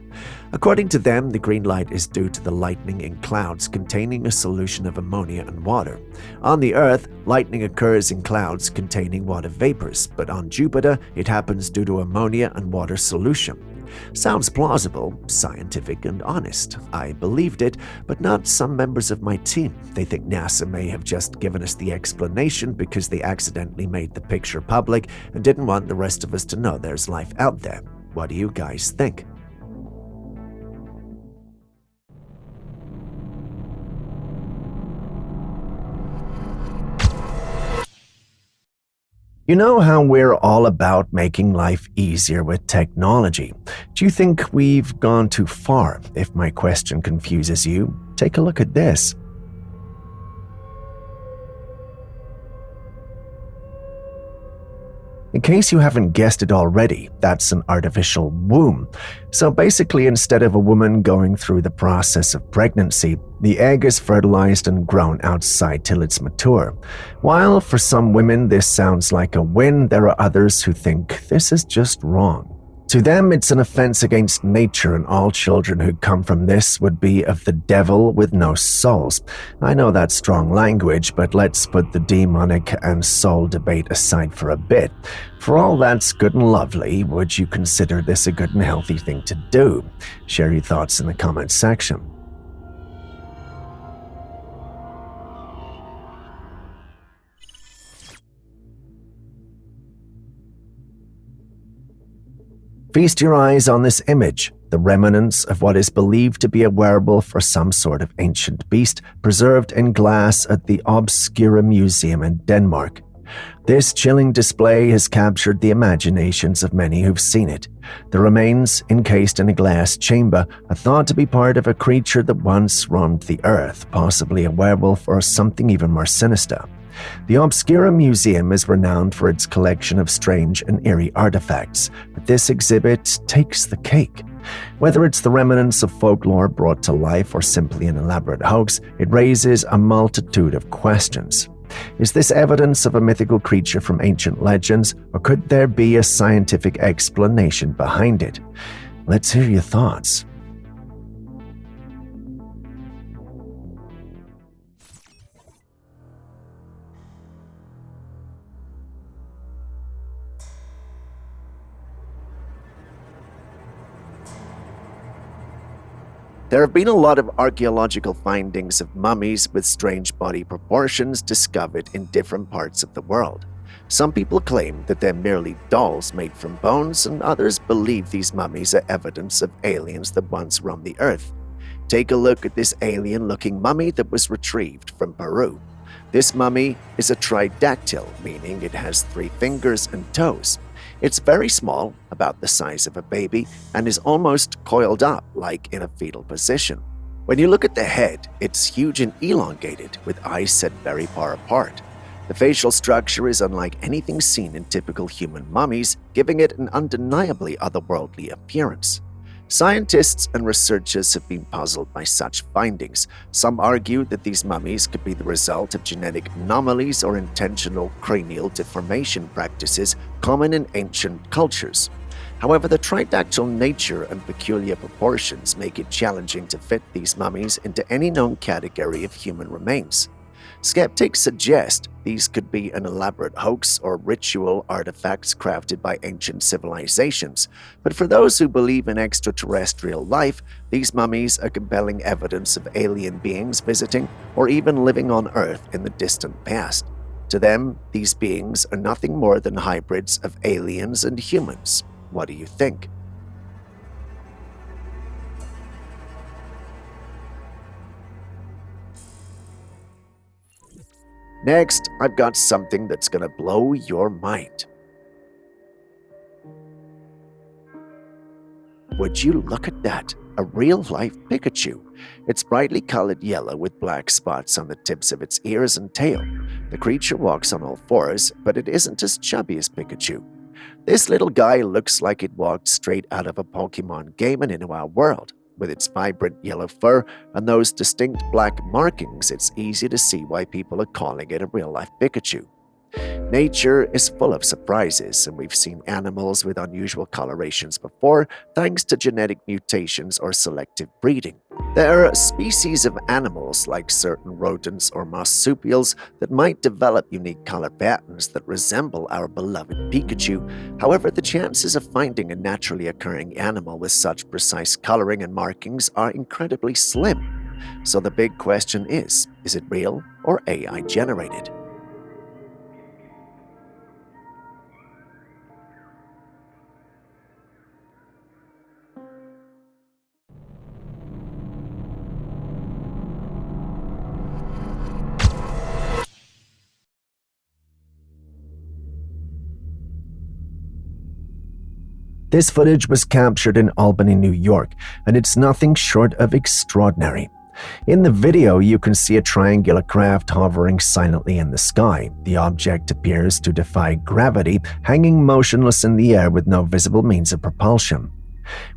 According to them, the green light is due to the lightning in clouds containing a solution of ammonia and water. On the Earth, lightning occurs in clouds containing water vapors, but on Jupiter, it happens due to ammonia and water solution. Sounds plausible, scientific, and honest. I believed it, but not some members of my team. They think NASA may have just given us the explanation because they accidentally made the picture public and didn't want the rest of us to know there's life out there. What do you guys think? You know how we're all about making life easier with technology. Do you think we've gone too far? If my question confuses you, take a look at this. In case you haven't guessed it already, that's an artificial womb. So basically, instead of a woman going through the process of pregnancy, the egg is fertilized and grown outside till it's mature. While for some women this sounds like a win, there are others who think this is just wrong. To them, it's an offense against nature, and all children who come from this would be of the devil with no souls. I know that's strong language, but let's put the demonic and soul debate aside for a bit. For all that's good and lovely, would you consider this a good and healthy thing to do? Share your thoughts in the comments section. Feast your eyes on this image, the remnants of what is believed to be a werewolf or some sort of ancient beast preserved in glass at the Obscura Museum in Denmark. This chilling display has captured the imaginations of many who've seen it. The remains, encased in a glass chamber, are thought to be part of a creature that once roamed the earth, possibly a werewolf or something even more sinister. The Obscura Museum is renowned for its collection of strange and eerie artifacts, but this exhibit takes the cake. Whether it's the remnants of folklore brought to life or simply an elaborate hoax, it raises a multitude of questions. Is this evidence of a mythical creature from ancient legends, or could there be a scientific explanation behind it? Let's hear your thoughts. There have been a lot of archaeological findings of mummies with strange body proportions discovered in different parts of the world. Some people claim that they're merely dolls made from bones, and others believe these mummies are evidence of aliens that once roamed the earth. Take a look at this alien-looking mummy that was retrieved from Peru. This mummy is a tridactyl, meaning it has 3 fingers and toes. It's very small, about the size of a baby, and is almost coiled up like in a fetal position. When you look at the head, it's huge and elongated, with eyes set very far apart. The facial structure is unlike anything seen in typical human mummies, giving it an undeniably otherworldly appearance. Scientists and researchers have been puzzled by such findings. Some argue that these mummies could be the result of genetic anomalies or intentional cranial deformation practices common in ancient cultures. However, the tridactyl nature and peculiar proportions make it challenging to fit these mummies into any known category of human remains. Skeptics suggest these could be an elaborate hoax or ritual artifacts crafted by ancient civilizations, but for those who believe in extraterrestrial life, these mummies are compelling evidence of alien beings visiting or even living on Earth in the distant past. To them, these beings are nothing more than hybrids of aliens and humans. What do you think? Next, I've got something that's gonna blow your mind. Would you look at that? A real-life Pikachu. It's brightly colored yellow with black spots on the tips of its ears and tail. The creature walks on all fours, but it isn't as chubby as Pikachu. This little guy looks like it walked straight out of a Pokemon game and into our world. With its vibrant yellow fur and those distinct black markings, it's easy to see why people are calling it a real-life Pikachu. Nature is full of surprises, and we've seen animals with unusual colorations before, thanks to genetic mutations or selective breeding. There are species of animals, like certain rodents or marsupials, that might develop unique color patterns that resemble our beloved Pikachu. However, the chances of finding a naturally occurring animal with such precise coloring and markings are incredibly slim. So the big question is it real or AI generated? This footage was captured in Albany, New York, and it's nothing short of extraordinary. In the video, you can see a triangular craft hovering silently in the sky. The object appears to defy gravity, hanging motionless in the air with no visible means of propulsion.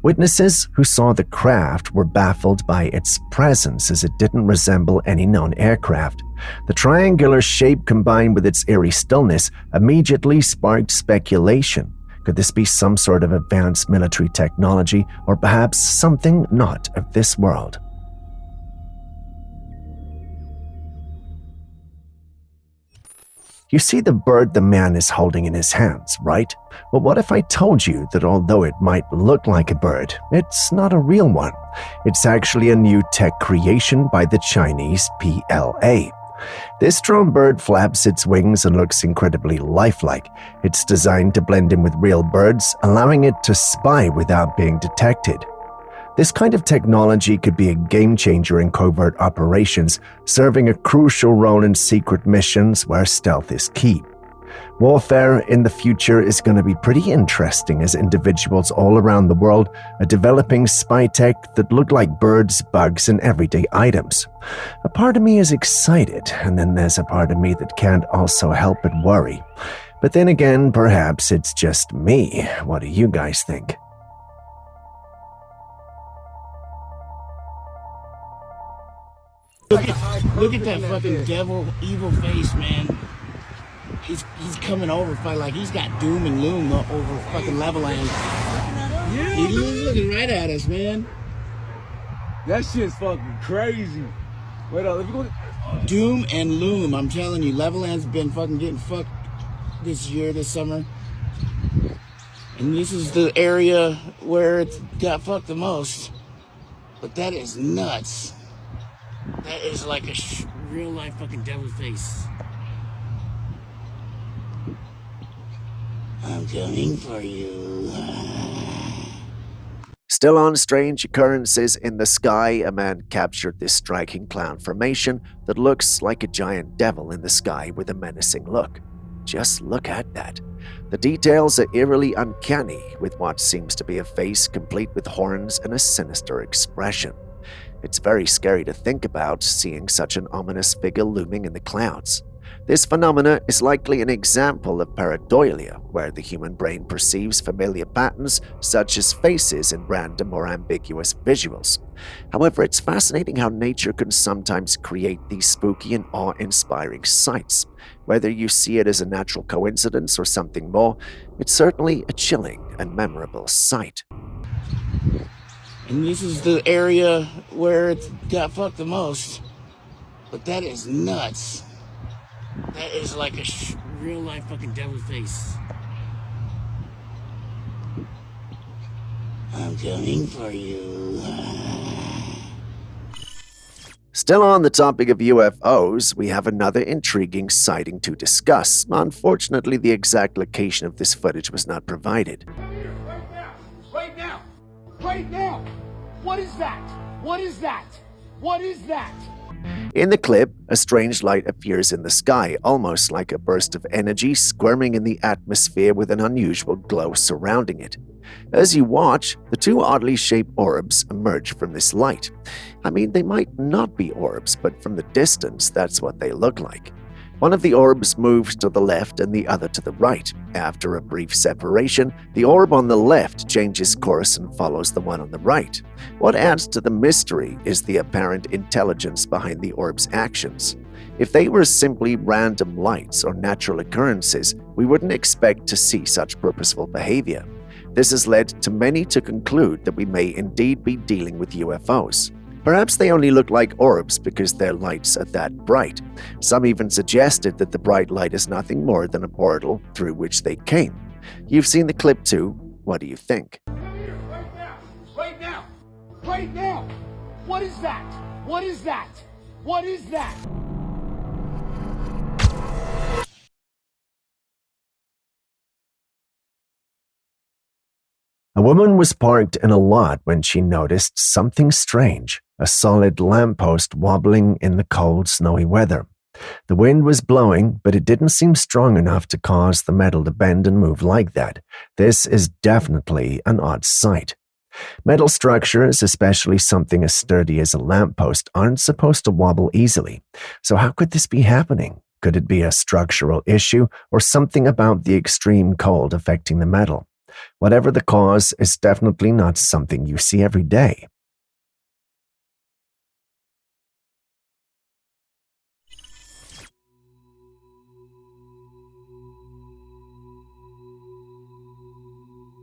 Witnesses who saw the craft were baffled by its presence, as it didn't resemble any known aircraft. The triangular shape, combined with its eerie stillness, immediately sparked speculation. Could this be some sort of advanced military technology, or perhaps something not of this world? You see the bird the man is holding in his hands, right? Well, what if I told you that although it might look like a bird, it's not a real one? It's actually a new tech creation by the Chinese PLA. This drone bird flaps its wings and looks incredibly lifelike. It's designed to blend in with real birds, allowing it to spy without being detected. This kind of technology could be a game changer in covert operations, serving a crucial role in secret missions where stealth is key. Warfare in the future is going to be pretty interesting, as individuals all around the world are developing spy tech that look like birds, bugs, and everyday items. A part of me is excited, and then there's a part of me that can't also help but worry. But then again, perhaps it's just me. What do you guys think? Look at that fucking devil, evil face, man. He's coming over like he's got doom and gloom over fucking Leveland. Yeah, he's looking right at us, man. That shit's fucking crazy. Wait up, let me go. Doom and loom, I'm telling you, Leveland's been fucking getting fucked this summer. And this is the area where it's got fucked the most. But that is nuts. That is like a real life fucking devil face. I'm coming for you. Still on strange occurrences in the sky, a man captured this striking cloud formation that looks like a giant devil in the sky with a menacing look. Just look at that. The details are eerily uncanny, with what seems to be a face complete with horns and a sinister expression. It's very scary to think about, seeing such an ominous figure looming in the clouds. This phenomena is likely an example of pareidolia, where the human brain perceives familiar patterns such as faces in random or ambiguous visuals. However, it's fascinating how nature can sometimes create these spooky and awe-inspiring sights. Whether you see it as a natural coincidence or something more, it's certainly a chilling and memorable sight. And this is the area where it got fucked the most. But that is nuts. That is like a real life fucking devil face. I'm coming for you. Still on the topic of UFOs, we have another intriguing sighting to discuss. Unfortunately, the exact location of this footage was not provided. Right now! Right now! Right now! What is that? What is that? What is that? In the clip, a strange light appears in the sky, almost like a burst of energy squirming in the atmosphere with an unusual glow surrounding it. As you watch, the two oddly shaped orbs emerge from this light. I mean, they might not be orbs, but from the distance, that's what they look like. One of the orbs moves to the left and the other to the right. After a brief separation, the orb on the left changes course and follows the one on the right. What adds to the mystery is the apparent intelligence behind the orb's actions. If they were simply random lights or natural occurrences, we wouldn't expect to see such purposeful behavior. This has led to many to conclude that we may indeed be dealing with UFOs. Perhaps they only look like orbs because their lights are that bright. Some even suggested that the bright light is nothing more than a portal through which they came. You've seen the clip too. What do you think? Right now! Right now! Right now! What is that? What is that? What is that? A woman was parked in a lot when she noticed something strange, a solid lamppost wobbling in the cold, snowy weather. The wind was blowing, but it didn't seem strong enough to cause the metal to bend and move like that. This is definitely an odd sight. Metal structures, especially something as sturdy as a lamppost, aren't supposed to wobble easily. So how could this be happening? Could it be a structural issue or something about the extreme cold affecting the metal? Whatever the cause, it's definitely not something you see every day.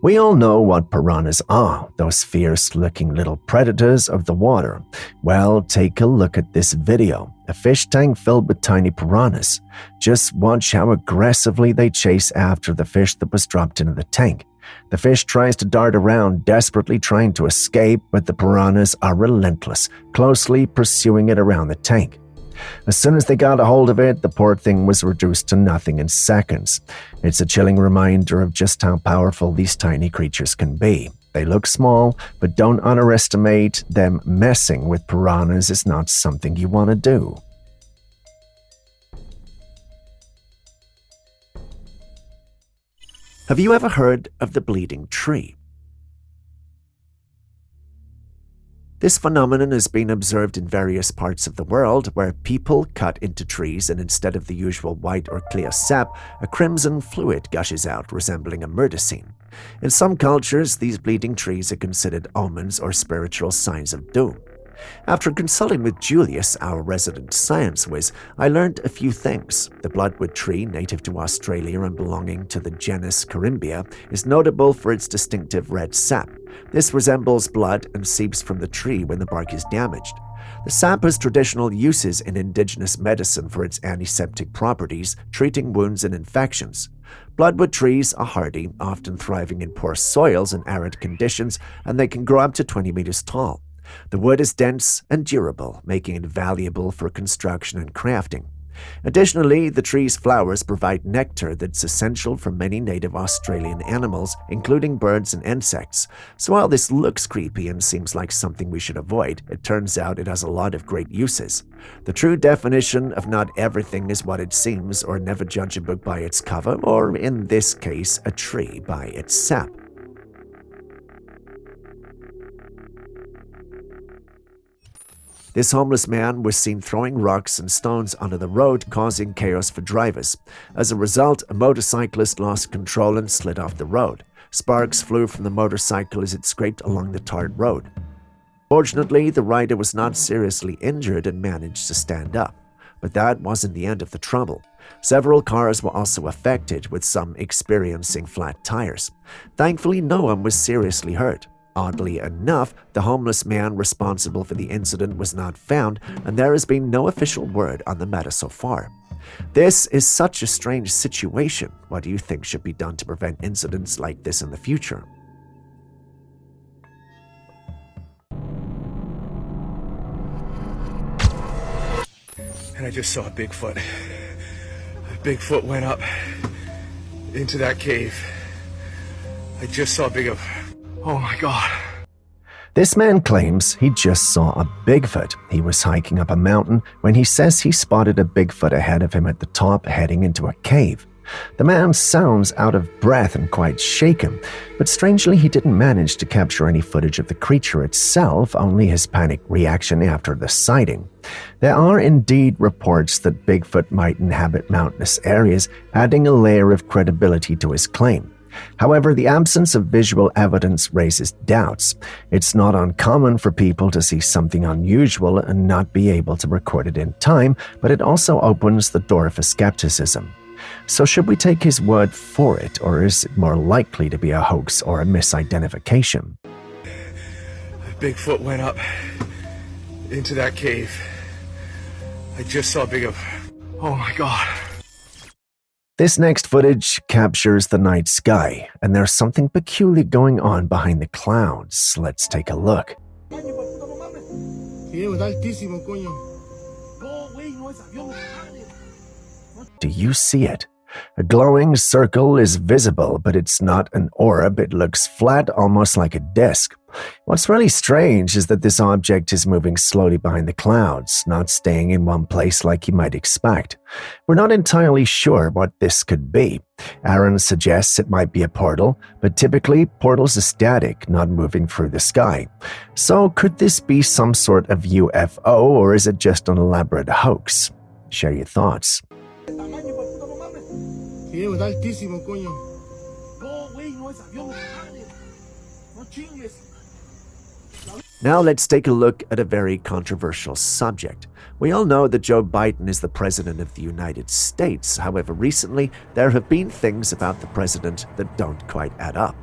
We all know what piranhas are, those fierce-looking little predators of the water. Well, take a look at this video. A fish tank filled with tiny piranhas. Just watch how aggressively they chase after the fish that was dropped into the tank. The fish tries to dart around, desperately trying to escape, but the piranhas are relentless, closely pursuing it around the tank. As soon as they got a hold of it, the poor thing was reduced to nothing in seconds. It's a chilling reminder of just how powerful these tiny creatures can be. They look small, but don't underestimate them. Messing with piranhas is not something you want to do. Have you ever heard of the bleeding tree? This phenomenon has been observed in various parts of the world where people cut into trees and instead of the usual white or clear sap, a crimson fluid gushes out resembling a murder scene. In some cultures, these bleeding trees are considered omens or spiritual signs of doom. After consulting with Julius, our resident science whiz, I learned a few things. The bloodwood tree, native to Australia and belonging to the genus Corymbia, is notable for its distinctive red sap. This resembles blood and seeps from the tree when the bark is damaged. The sap has traditional uses in indigenous medicine for its antiseptic properties, treating wounds and infections. Bloodwood trees are hardy, often thriving in poor soils and arid conditions, and they can grow up to 20 meters tall. The wood is dense and durable, making it valuable for construction and crafting. Additionally, the tree's flowers provide nectar that's essential for many native Australian animals, including birds and insects. So while this looks creepy and seems like something we should avoid, it turns out it has a lot of great uses. The true definition of not everything is what it seems, or never judge a book by its cover, or in this case, a tree by its sap. This homeless man was seen throwing rocks and stones onto the road, causing chaos for drivers. As a result, a motorcyclist lost control and slid off the road. Sparks flew from the motorcycle as it scraped along the tarred road. Fortunately, the rider was not seriously injured and managed to stand up. But that wasn't the end of the trouble. Several cars were also affected, with some experiencing flat tires. Thankfully, no one was seriously hurt. Oddly enough, the homeless man responsible for the incident was not found, and there has been no official word on the matter so far. This is such a strange situation. What do you think should be done to prevent incidents like this in the future? And I just saw a Bigfoot. A Bigfoot went up into that cave. I just saw a big... Oh my God. This man claims he just saw a Bigfoot. He was hiking up a mountain when he says he spotted a Bigfoot ahead of him at the top, heading into a cave. The man sounds out of breath and quite shaken, but strangely he didn't manage to capture any footage of the creature itself, only his panic reaction after the sighting. There are indeed reports that Bigfoot might inhabit mountainous areas, adding a layer of credibility to his claim. However, the absence of visual evidence raises doubts. It's not uncommon for people to see something unusual and not be able to record it in time, but it also opens the door for skepticism. So should we take his word for it, or is it more likely to be a hoax or a misidentification? Bigfoot went up into that cave. I just saw a big... Oh my God. This next footage captures the night sky, and there's something peculiar going on behind the clouds. Let's take a look. Do you see it? A glowing circle is visible, but it's not an orb. It looks flat, almost like a disc. What's really strange is that this object is moving slowly behind the clouds, not staying in one place like you might expect. We're not entirely sure what this could be. Aaron suggests it might be a portal, but typically portals are static, not moving through the sky. So could this be some sort of UFO, or is it just an elaborate hoax? Share your thoughts. Now let's take a look at a very controversial subject. We all know that Joe Biden is the President of the United States. However, recently there have been things about the president that don't quite add up.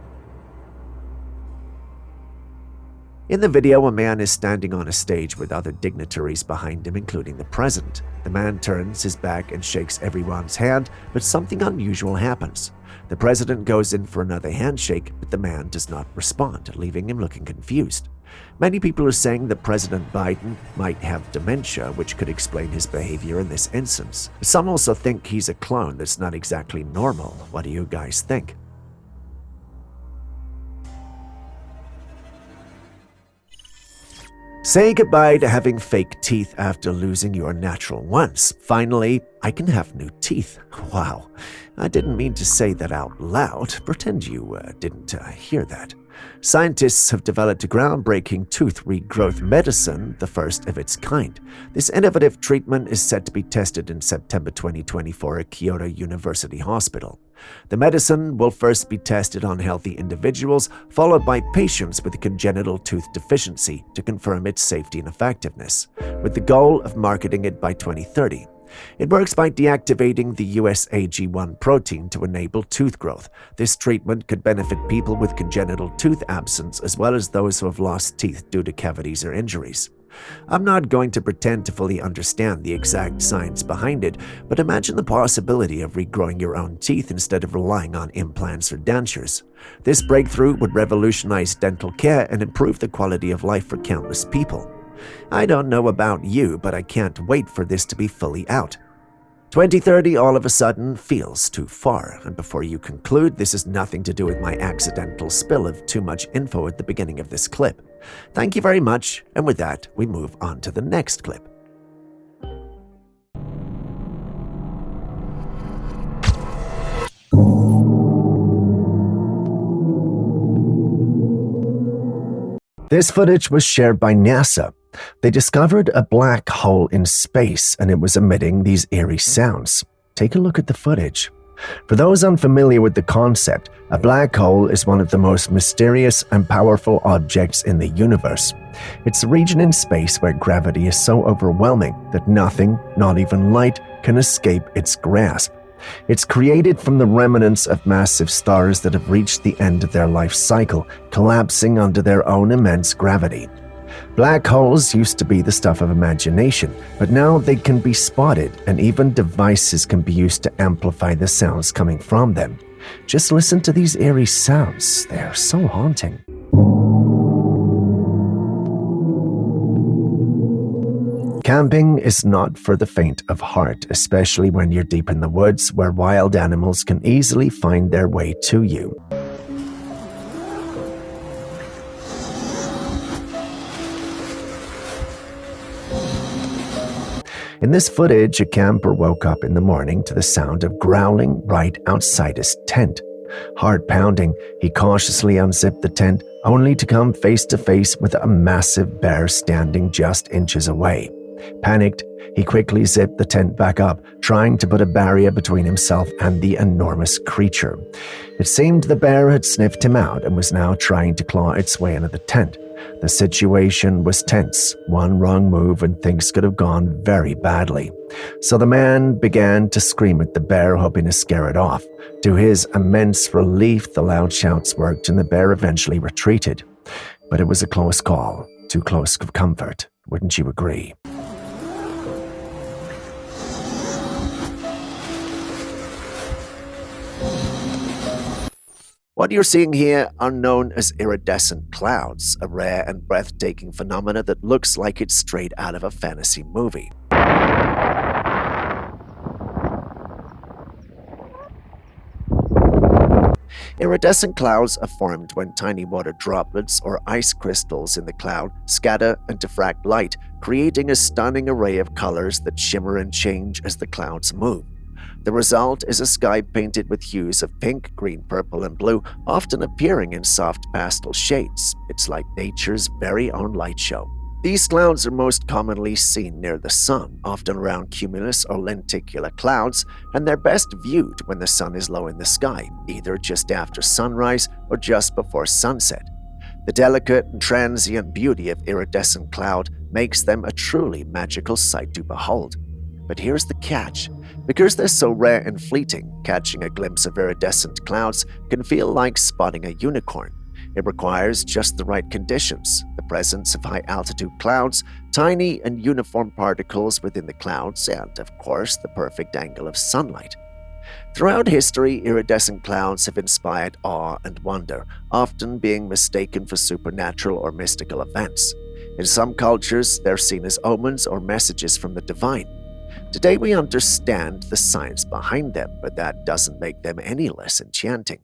In the video, a man is standing on a stage with other dignitaries behind him, including the president. The man turns his back and shakes everyone's hand, but something unusual happens. The president goes in for another handshake, but the man does not respond, leaving him looking confused. Many people are saying that President Biden might have dementia, which could explain his behavior in this instance. Some also think he's a clone that's not exactly normal. What do you guys think? Say goodbye to having fake teeth after losing your natural ones. Finally, I can have new teeth. Wow, I didn't mean to say that out loud. Pretend you didn't hear that. Scientists have developed a groundbreaking tooth regrowth medicine, the first of its kind. This innovative treatment is set to be tested in September 2024 at Kyoto University Hospital. The medicine will first be tested on healthy individuals, followed by patients with a congenital tooth deficiency to confirm its safety and effectiveness, with the goal of marketing it by 2030. It works by deactivating the USAG1 protein to enable tooth growth. This treatment could benefit people with congenital tooth absence as well as those who have lost teeth due to cavities or injuries. I'm not going to pretend to fully understand the exact science behind it, but imagine the possibility of regrowing your own teeth instead of relying on implants or dentures. This breakthrough would revolutionize dental care and improve the quality of life for countless people. I don't know about you, but I can't wait for this to be fully out. 2030 all of a sudden feels too far, and before you conclude, this has nothing to do with my accidental spill of too much info at the beginning of this clip. Thank you very much, and with that, we move on to the next clip. This footage was shared by NASA. They discovered a black hole in space, and it was emitting these eerie sounds. Take a look at the footage. For those unfamiliar with the concept, a black hole is one of the most mysterious and powerful objects in the universe. It's a region in space where gravity is so overwhelming that nothing, not even light, can escape its grasp. It's created from the remnants of massive stars that have reached the end of their life cycle, collapsing under their own immense gravity. Black holes used to be the stuff of imagination, but now they can be spotted, and even devices can be used to amplify the sounds coming from them. Just listen to these eerie sounds. They're so haunting. Camping is not for the faint of heart, especially when you're deep in the woods where wild animals can easily find their way to you. In this footage, a camper woke up in the morning to the sound of growling right outside his tent. Heart pounding, he cautiously unzipped the tent, only to come face to face with a massive bear standing just inches away. Panicked, he quickly zipped the tent back up, trying to put a barrier between himself and the enormous creature. It seemed the bear had sniffed him out and was now trying to claw its way into the tent. The situation was tense. One wrong move and things could have gone very badly. So the man began to scream at the bear, hoping to scare it off. To his immense relief, the loud shouts worked and the bear eventually retreated. But it was a close call, too close for comfort. Wouldn't you agree? What you're seeing here are known as iridescent clouds, a rare and breathtaking phenomena that looks like it's straight out of a fantasy movie. Iridescent clouds are formed when tiny water droplets or ice crystals in the cloud scatter and diffract light, creating a stunning array of colors that shimmer and change as the clouds move. The result is a sky painted with hues of pink, green, purple, and blue, often appearing in soft pastel shades. It's like nature's very own light show. These clouds are most commonly seen near the sun, often around cumulus or lenticular clouds, and they're best viewed when the sun is low in the sky, either just after sunrise or just before sunset. The delicate and transient beauty of iridescent cloud makes them a truly magical sight to behold. But here's the catch. Because they're so rare and fleeting, catching a glimpse of iridescent clouds can feel like spotting a unicorn. It requires just the right conditions, the presence of high-altitude clouds, tiny and uniform particles within the clouds, and, of course, the perfect angle of sunlight. Throughout history, iridescent clouds have inspired awe and wonder, often being mistaken for supernatural or mystical events. In some cultures, they're seen as omens or messages from the divine. Today we understand the science behind them, but that doesn't make them any less enchanting.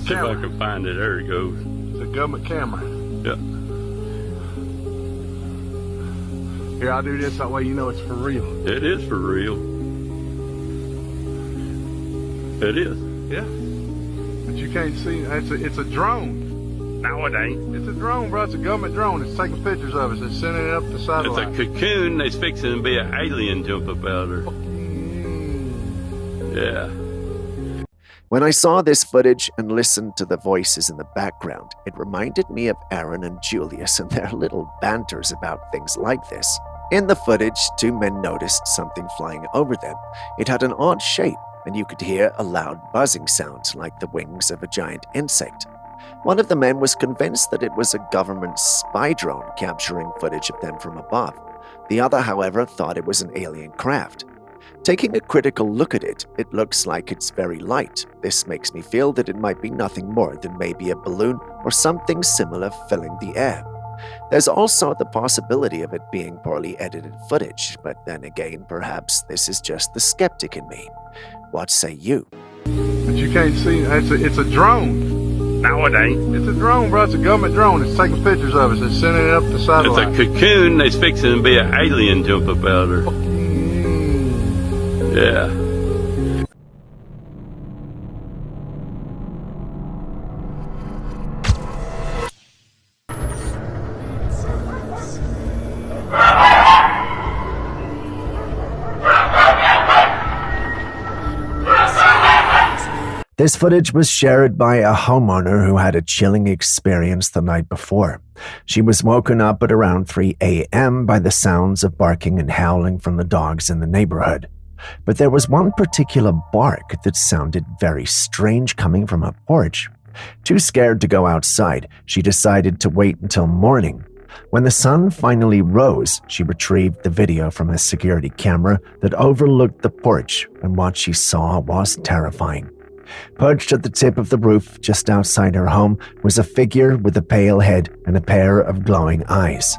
See if I can find it. There it goes. It's a government camera. Yeah. Here, I'll do this, that way you know it's for real. It is for real. It is. Yeah. But you can't see, it's a drone. No, it ain't. It's a drone, bro. It's a government drone. It's taking pictures of us. It's sending it up the satellite. It's a cocoon. They's fixing to be an alien jump up out there. Yeah. When I saw this footage and listened to the voices in the background, it reminded me of Aaron and Julius and their little banters about things like this. In the footage, two men noticed something flying over them. It had an odd shape, and you could hear a loud buzzing sound like the wings of a giant insect. One of the men was convinced that it was a government spy drone capturing footage of them from above. The other, however, thought it was an alien craft. Taking a critical look at it, it looks like it's very light. This makes me feel that it might be nothing more than maybe a balloon or something similar filling the air. There's also the possibility of it being poorly edited footage, but then again, perhaps this is just the skeptic in me. What say you? But you can't see, it's a drone. No, it ain't. It's a drone, bro. It's a government drone. It's taking pictures of us. It's sending it up the satellite. It's a cocoon. It's fixing to be an alien jump up out there. Yeah. This footage was shared by a homeowner who had a chilling experience the night before. She was woken up at around 3 a.m. by the sounds of barking and howling from the dogs in the neighborhood. But there was one particular bark that sounded very strange coming from her porch. Too scared to go outside, she decided to wait until morning. When the sun finally rose, she retrieved the video from a security camera that overlooked the porch, and what she saw was terrifying. Perched at the tip of the roof just outside her home was a figure with a pale head and a pair of glowing eyes.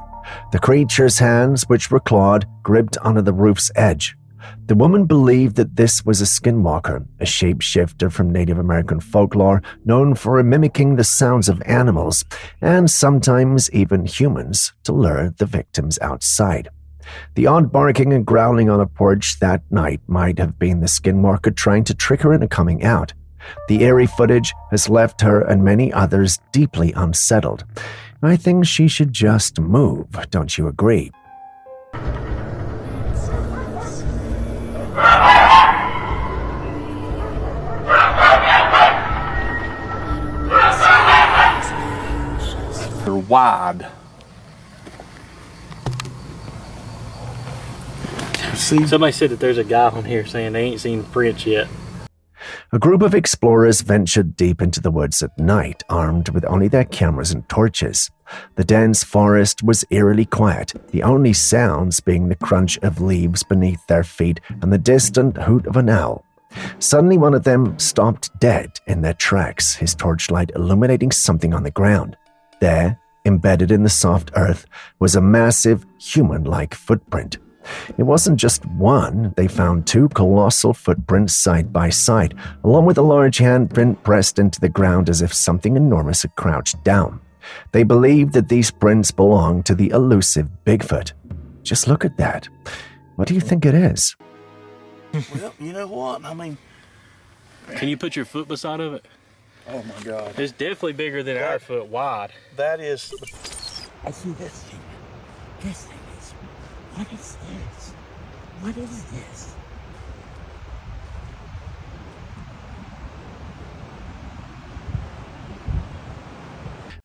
The creature's hands, which were clawed, gripped onto the roof's edge. The woman believed that this was a Skinwalker, a shapeshifter from Native American folklore known for mimicking the sounds of animals and sometimes even humans to lure the victims outside. The odd barking and growling on a porch that night might have been the Skinwalker trying to trick her into coming out. The eerie footage has left her and many others deeply unsettled. I think she should just move, don't you agree? They're wide. Somebody said that there's a guy on here saying they ain't seen prints yet. A group of explorers ventured deep into the woods at night, armed with only their cameras and torches. The dense forest was eerily quiet, the only sounds being the crunch of leaves beneath their feet and the distant hoot of an owl. Suddenly one of them stopped dead in their tracks, his torchlight illuminating something on the ground. There, embedded in the soft earth, was a massive, human-like footprint. It wasn't just one. They found two colossal footprints side by side, along with a large handprint pressed into the ground as if something enormous had crouched down. They believed that these prints belonged to the elusive Bigfoot. Just look at that. What do you think it is? Well, you know what? I mean... Can you put your foot beside of it? Oh my God. It's definitely bigger than our foot wide. That is... I see this thing. This thing is... What is this? What is this?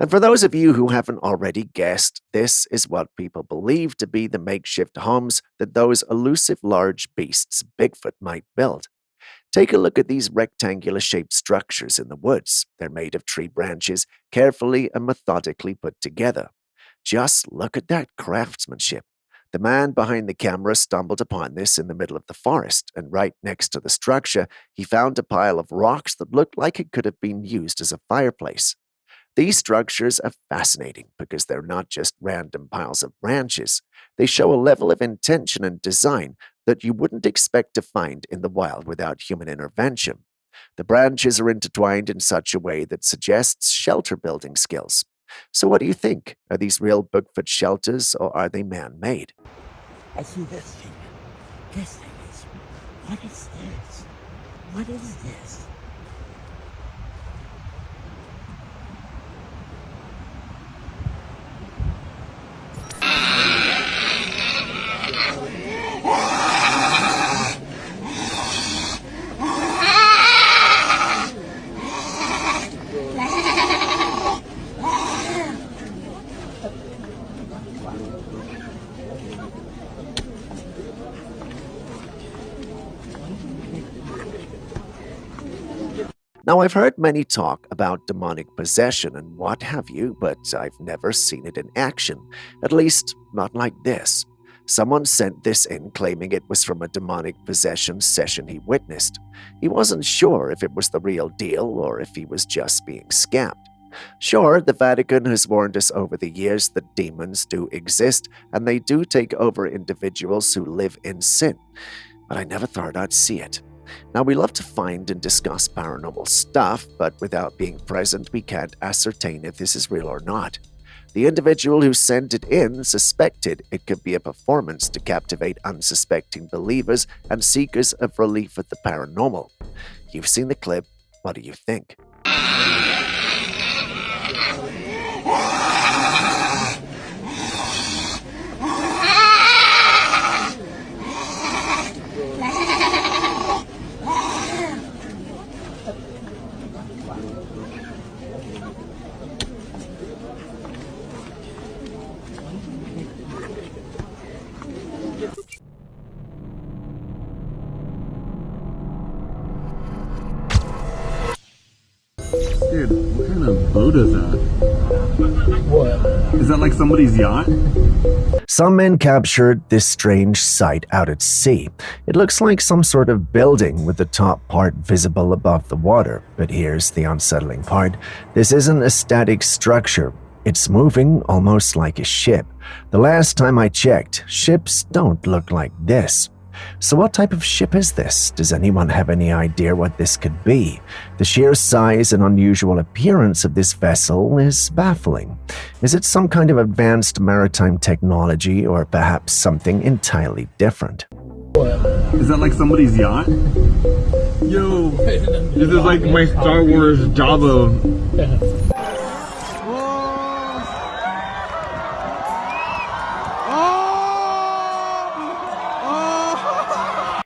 And for those of you who haven't already guessed, this is what people believe to be the makeshift homes that those elusive large beasts Bigfoot might build. Take a look at these rectangular-shaped structures in the woods. They're made of tree branches, carefully and methodically put together. Just look at that craftsmanship. The man behind the camera stumbled upon this in the middle of the forest, and right next to the structure, he found a pile of rocks that looked like it could have been used as a fireplace. These structures are fascinating because they're not just random piles of branches. They show a level of intention and design that you wouldn't expect to find in the wild without human intervention. The branches are intertwined in such a way that suggests shelter-building skills. So what do you think? Are these real Bigfoot shelters, or are they man-made? I see this thing. This thing is... What is this? What is this? Now, I've heard many talk about demonic possession and what have you, but I've never seen it in action, at least not like this. Someone sent this in claiming it was from a demonic possession session he witnessed. He wasn't sure if it was the real deal or if he was just being scammed. Sure, the Vatican has warned us over the years that demons do exist and they do take over individuals who live in sin, but I never thought I'd see it. Now, we love to find and discuss paranormal stuff, but without being present, we can't ascertain if this is real or not. The individual who sent it in suspected it could be a performance to captivate unsuspecting believers and seekers of relief with the paranormal. You've seen the clip. What do you think? Dude, what kind of boat is that? What? Is that like somebody's yacht? Some men captured this strange sight out at sea. It looks like some sort of building with the top part visible above the water, but here's the unsettling part. This isn't a static structure. It's moving almost like a ship. The last time I checked, ships don't look like this. So what type of ship is this? Does anyone have any idea what this could be? The sheer size and unusual appearance of this vessel is baffling. Is it some kind of advanced maritime technology or perhaps something entirely different? Is that like somebody's yacht? Yo, this is like my Star Wars Jabba.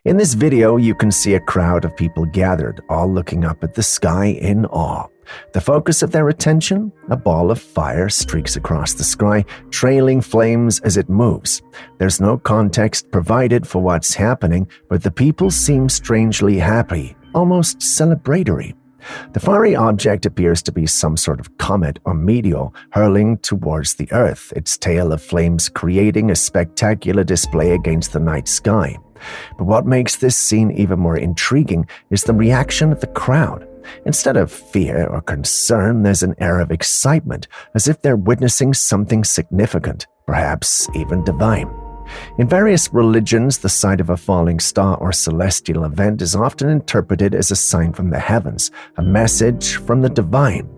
In this video, you can see a crowd of people gathered, all looking up at the sky in awe. The focus of their attention? A ball of fire streaks across the sky, trailing flames as it moves. There's no context provided for what's happening, but the people seem strangely happy, almost celebratory. The fiery object appears to be some sort of comet or meteor hurling towards the Earth, its tail of flames creating a spectacular display against the night sky. But what makes this scene even more intriguing is the reaction of the crowd. Instead of fear or concern, there's an air of excitement, as if they're witnessing something significant, perhaps even divine. In various religions, the sight of a falling star or celestial event is often interpreted as a sign from the heavens, a message from the divine.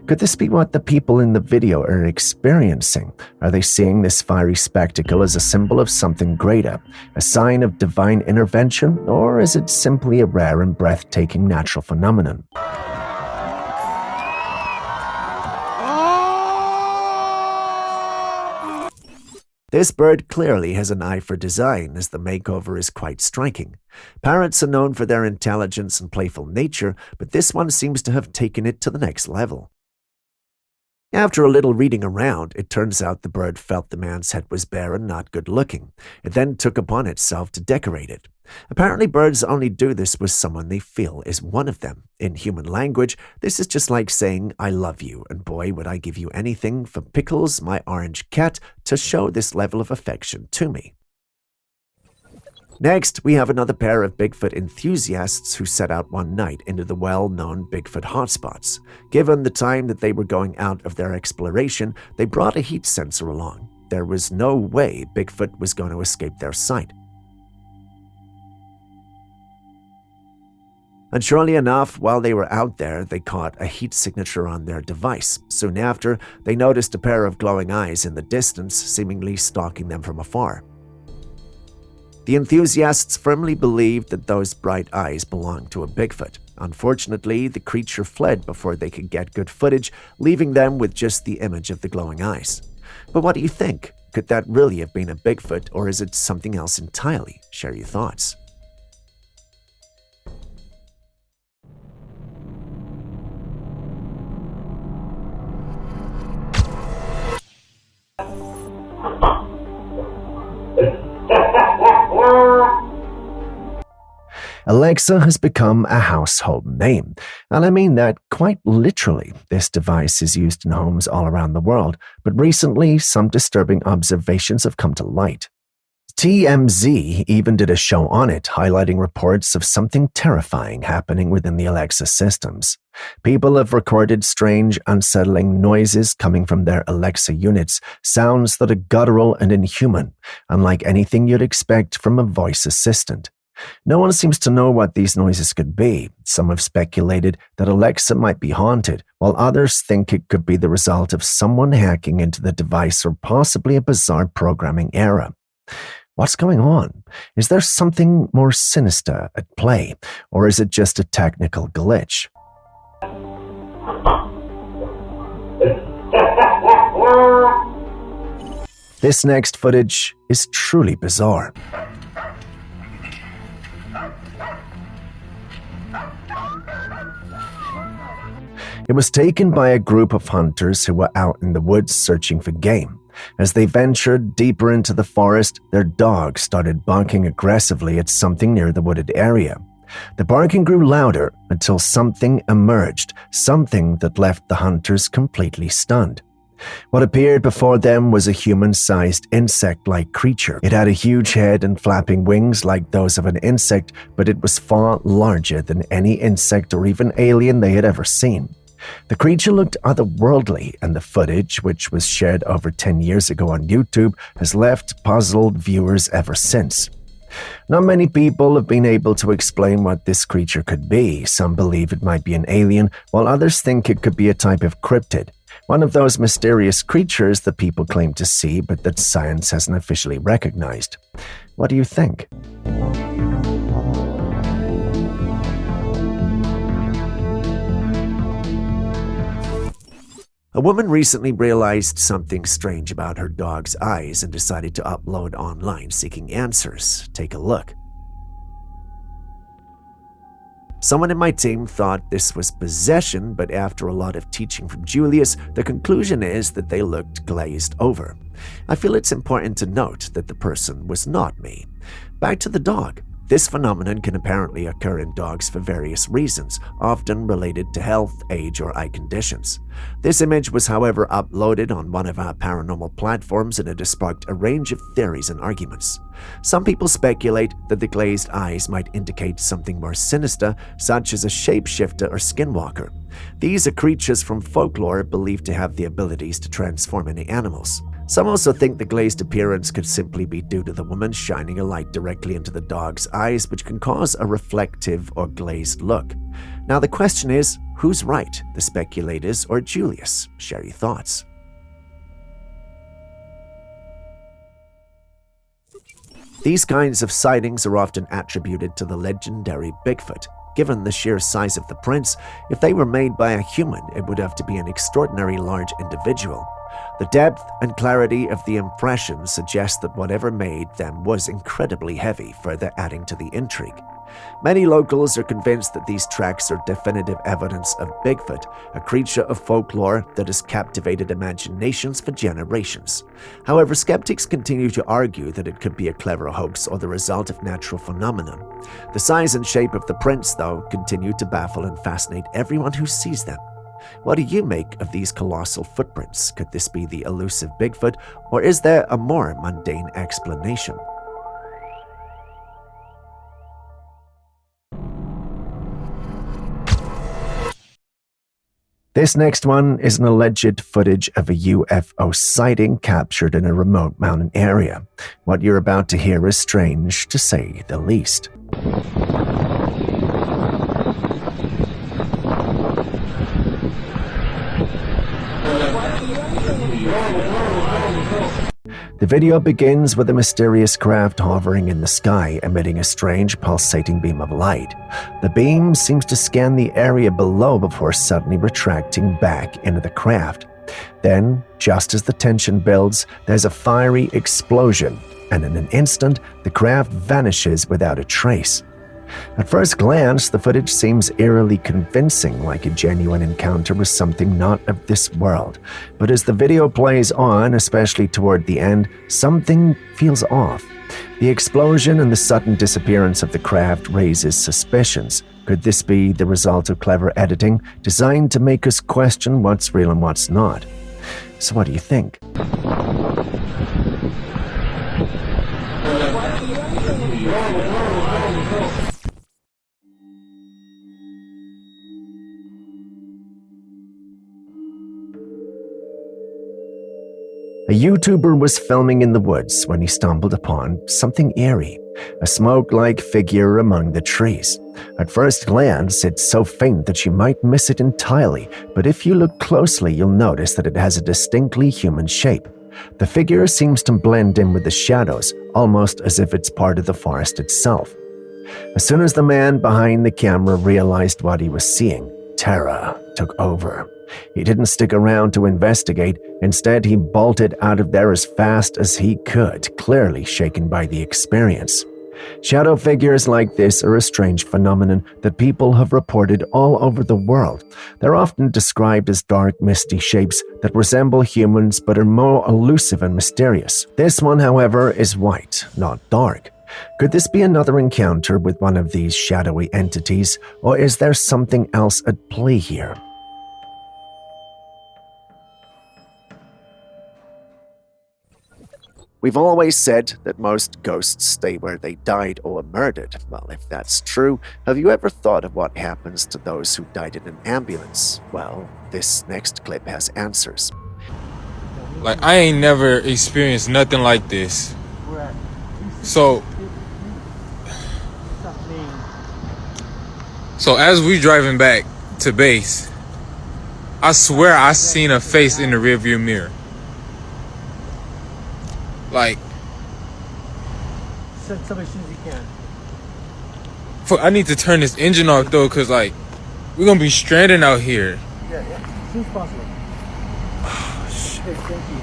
Could this be what the people in the video are experiencing? Are they seeing this fiery spectacle as a symbol of something greater, a sign of divine intervention, or is it simply a rare and breathtaking natural phenomenon? This bird clearly has an eye for design, as the makeover is quite striking. Parrots are known for their intelligence and playful nature, but this one seems to have taken it to the next level. After a little reading around, it turns out the bird felt the man's head was bare and not good looking. It then took upon itself to decorate it. Apparently, birds only do this with someone they feel is one of them. In human language, this is just like saying, I love you, and boy, would I give you anything from Pickles, my orange cat, to show this level of affection to me. Next, we have another pair of Bigfoot enthusiasts who set out one night into the well-known Bigfoot hotspots. Given the time that they were going out of their exploration, they brought a heat sensor along. There was no way Bigfoot was going to escape their sight. And surely enough, while they were out there, they caught a heat signature on their device. Soon after, they noticed a pair of glowing eyes in the distance, seemingly stalking them from afar. The enthusiasts firmly believed that those bright eyes belonged to a Bigfoot. Unfortunately, the creature fled before they could get good footage, leaving them with just the image of the glowing eyes. But what do you think? Could that really have been a Bigfoot, or is it something else entirely? Share your thoughts. Alexa has become a household name, and I mean that quite literally. This device is used in homes all around the world, but recently some disturbing observations have come to light. TMZ even did a show on it, highlighting reports of something terrifying happening within the Alexa systems. People have recorded strange, unsettling noises coming from their Alexa units, sounds that are guttural and inhuman, unlike anything you'd expect from a voice assistant. No one seems to know what these noises could be. Some have speculated that Alexa might be haunted, while others think it could be the result of someone hacking into the device or possibly a bizarre programming error. What's going on? Is there something more sinister at play, or is it just a technical glitch? This next footage is truly bizarre. It was taken by a group of hunters who were out in the woods searching for game. As they ventured deeper into the forest, their dogs started barking aggressively at something near the wooded area. The barking grew louder until something emerged, something that left the hunters completely stunned. What appeared before them was a human-sized insect-like creature. It had a huge head and flapping wings like those of an insect, but it was far larger than any insect or even alien they had ever seen. The creature looked otherworldly, and the footage, which was shared over 10 years ago on YouTube, has left puzzled viewers ever since. Not many people have been able to explain what this creature could be. Some believe it might be an alien, while others think it could be a type of cryptid, one of those mysterious creatures that people claim to see but that science hasn't officially recognized. What do you think? A woman recently realized something strange about her dog's eyes and decided to upload online seeking answers. Take a look. Someone in my team thought this was possession, but after a lot of teaching from Julius, the conclusion is that they looked glazed over. I feel it's important to note that the person was not me. Back to the dog. This phenomenon can apparently occur in dogs for various reasons, often related to health, age, or eye conditions. This image was, however, uploaded on one of our paranormal platforms, and it has sparked a range of theories and arguments. Some people speculate that the glazed eyes might indicate something more sinister, such as a shapeshifter or skinwalker. These are creatures from folklore believed to have the abilities to transform into animals. Some also think the glazed appearance could simply be due to the woman shining a light directly into the dog's eyes, which can cause a reflective or glazed look. Now the question is, who's right, the speculators or Julius? Share your thoughts. These kinds of sightings are often attributed to the legendary Bigfoot. Given the sheer size of the prints, if they were made by a human, it would have to be an extraordinarily large individual. The depth and clarity of the impression suggests that whatever made them was incredibly heavy, further adding to the intrigue. Many locals are convinced that these tracks are definitive evidence of Bigfoot, a creature of folklore that has captivated imaginations for generations. However, skeptics continue to argue that it could be a clever hoax or the result of natural phenomena. The size and shape of the prints, though, continue to baffle and fascinate everyone who sees them. What do you make of these colossal footprints? Could this be the elusive Bigfoot, or is there a more mundane explanation? This next one is an alleged footage of a UFO sighting captured in a remote mountain area. What you're about to hear is strange, to say the least. The video begins with a mysterious craft hovering in the sky, emitting a strange pulsating beam of light. The beam seems to scan the area below before suddenly retracting back into the craft. Then, just as the tension builds, there's a fiery explosion, and in an instant, the craft vanishes without a trace. At first glance, the footage seems eerily convincing, like a genuine encounter with something not of this world. But as the video plays on, especially toward the end, something feels off. The explosion and the sudden disappearance of the craft raises suspicions. Could this be the result of clever editing designed to make us question what's real and what's not? So what do you think? A YouTuber was filming in the woods when he stumbled upon something eerie, a smoke-like figure among the trees. At first glance, it's so faint that you might miss it entirely, but if you look closely, you'll notice that it has a distinctly human shape. The figure seems to blend in with the shadows, almost as if it's part of the forest itself. As soon as the man behind the camera realized what he was seeing, terror took over. He didn't stick around to investigate. Instead, he bolted out of there as fast as he could, clearly shaken by the experience. Shadow figures like this are a strange phenomenon that people have reported all over the world. They're often described as dark, misty shapes that resemble humans but are more elusive and mysterious. This one, however, is white, not dark. Could this be another encounter with one of these shadowy entities, or is there something else at play here? We've always said that most ghosts stay where they died or were murdered. Well, if that's true, have you ever thought of what happens to those who died in an ambulance? Well, this next clip has answers. Like, I ain't never experienced nothing like this. So as we driving back to base, I swear I seen a face in the rearview mirror. Like, Send somebody as soon as you can. I need to turn this engine off though, cause like we're gonna be stranded out here. Yeah, as soon as possible. Oh, shit. Okay, thank you.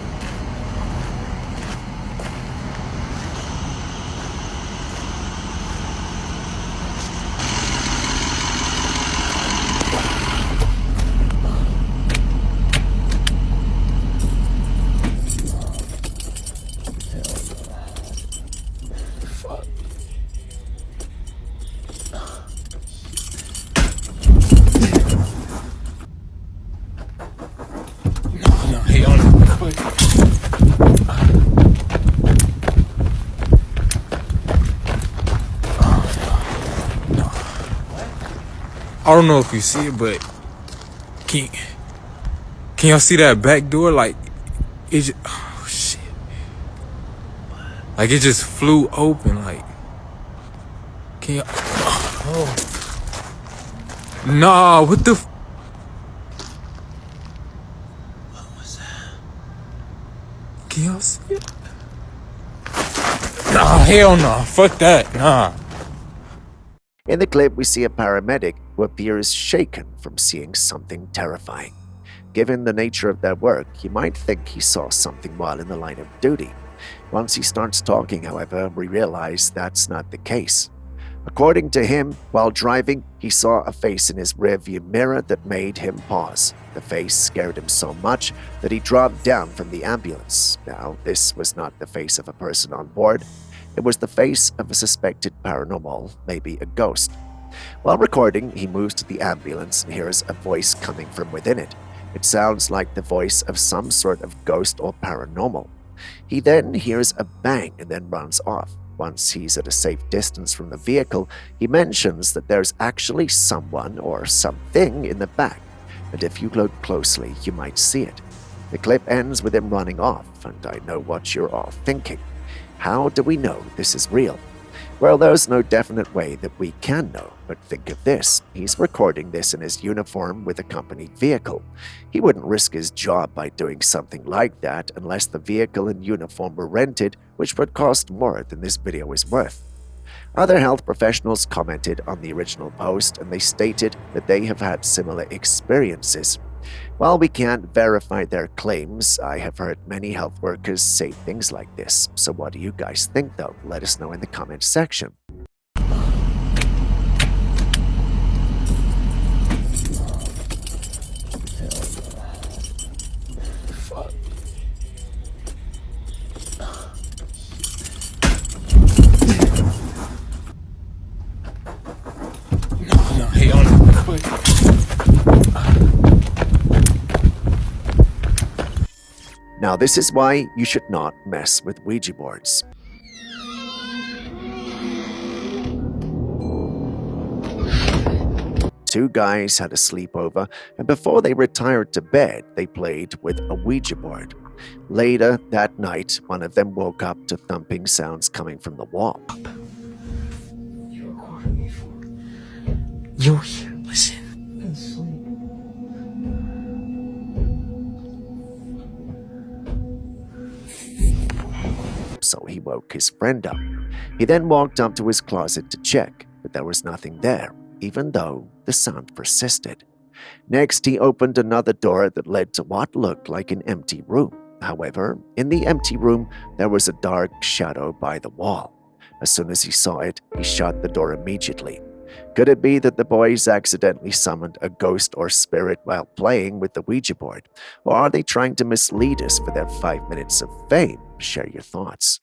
I don't know if you see it, but can y'all see that back door? Like, it just, oh shit. Like, it just flew open, like, can y'all, oh. Nah, what the what was that? Can y'all see it? Nah, hell no, fuck that, nah. In the clip, we see a paramedic who appears shaken from seeing something terrifying. Given the nature of their work, you might think he saw something while in the line of duty. Once he starts talking, however, we realize that's not the case. According to him, while driving, he saw a face in his rearview mirror that made him pause. The face scared him so much that he dropped down from the ambulance. Now, this was not the face of a person on board. It was the face of a suspected paranormal, maybe a ghost. While recording, he moves to the ambulance and hears a voice coming from within it. It sounds like the voice of some sort of ghost or paranormal. He then hears a bang and then runs off. Once he's at a safe distance from the vehicle, he mentions that there's actually someone or something in the back, and if you look closely, you might see it. The clip ends with him running off, and I know what you're all thinking. How do we know this is real? Well, there's no definite way that we can know, but think of this. He's recording this in his uniform with a company vehicle. He wouldn't risk his job by doing something like that unless the vehicle and uniform were rented, which would cost more than this video is worth. Other health professionals commented on the original post, and they stated that they have had similar experiences. While we can't verify their claims, I have heard many health workers say things like this. So what do you guys think though? Let us know in the comments section. Now, this is why you should not mess with Ouija boards. Two guys had a sleepover, and before they retired to bed, they played with a Ouija board. Later that night, one of them woke up to thumping sounds coming from the wall. You're here, listen. So he woke his friend up. He then walked up to his closet to check, but there was nothing there, even though the sound persisted. Next, he opened another door that led to what looked like an empty room. However, in the empty room, there was a dark shadow by the wall. As soon as he saw it, he shut the door immediately. Could it be that the boys accidentally summoned a ghost or spirit while playing with the Ouija board? Or are they trying to mislead us for their 5 minutes of fame? Share your thoughts.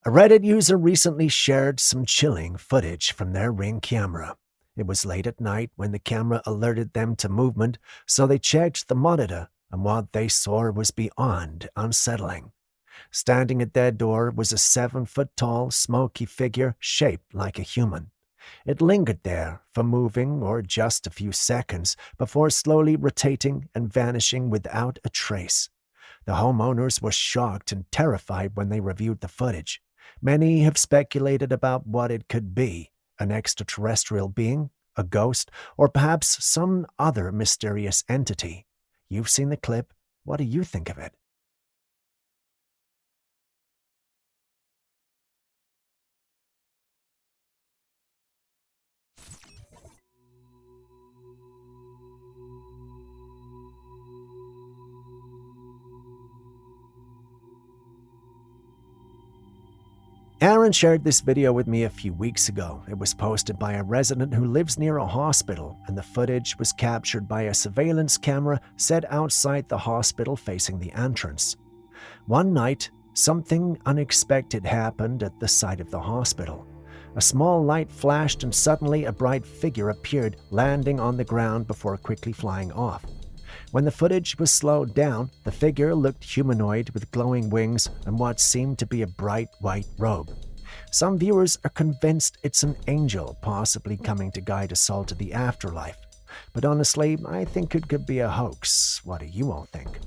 A Reddit user recently shared some chilling footage from their Ring camera. It was late at night when the camera alerted them to movement, so they checked the monitor, and what they saw was beyond unsettling. Standing at their door was a 7-foot-tall, smoky figure shaped like a human. It lingered there for moving or just a few seconds before slowly rotating and vanishing without a trace. The homeowners were shocked and terrified when they reviewed the footage. Many have speculated about what it could be: an extraterrestrial being, a ghost, or perhaps some other mysterious entity. You've seen the clip. What do you think of it? Aaron shared this video with me a few weeks ago. It was posted by a resident who lives near a hospital, and the footage was captured by a surveillance camera set outside the hospital facing the entrance. One night, something unexpected happened at the site of the hospital. A small light flashed and suddenly a bright figure appeared, landing on the ground before quickly flying off. When the footage was slowed down, the figure looked humanoid with glowing wings and what seemed to be a bright white robe. Some viewers are convinced it's an angel, possibly coming to guide us all to the afterlife. But honestly, I think it could be a hoax. What do you all think?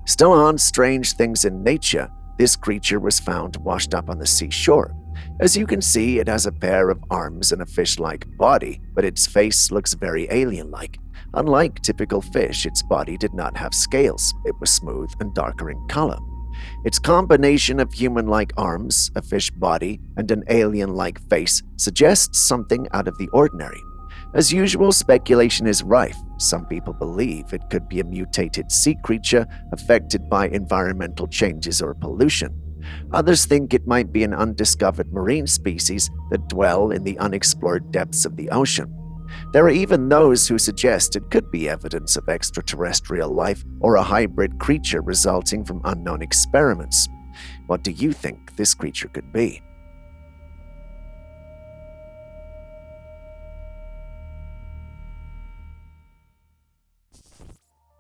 Still on strange things in nature, this creature was found washed up on the seashore. As you can see, it has a pair of arms and a fish-like body, but its face looks very alien-like. Unlike typical fish, its body did not have scales. It was smooth and darker in color. Its combination of human-like arms, a fish body, and an alien-like face suggests something out of the ordinary. As usual, speculation is rife. Some people believe it could be a mutated sea creature affected by environmental changes or pollution. Others think it might be an undiscovered marine species that dwell in the unexplored depths of the ocean. There are even those who suggest it could be evidence of extraterrestrial life or a hybrid creature resulting from unknown experiments. What do you think this creature could be?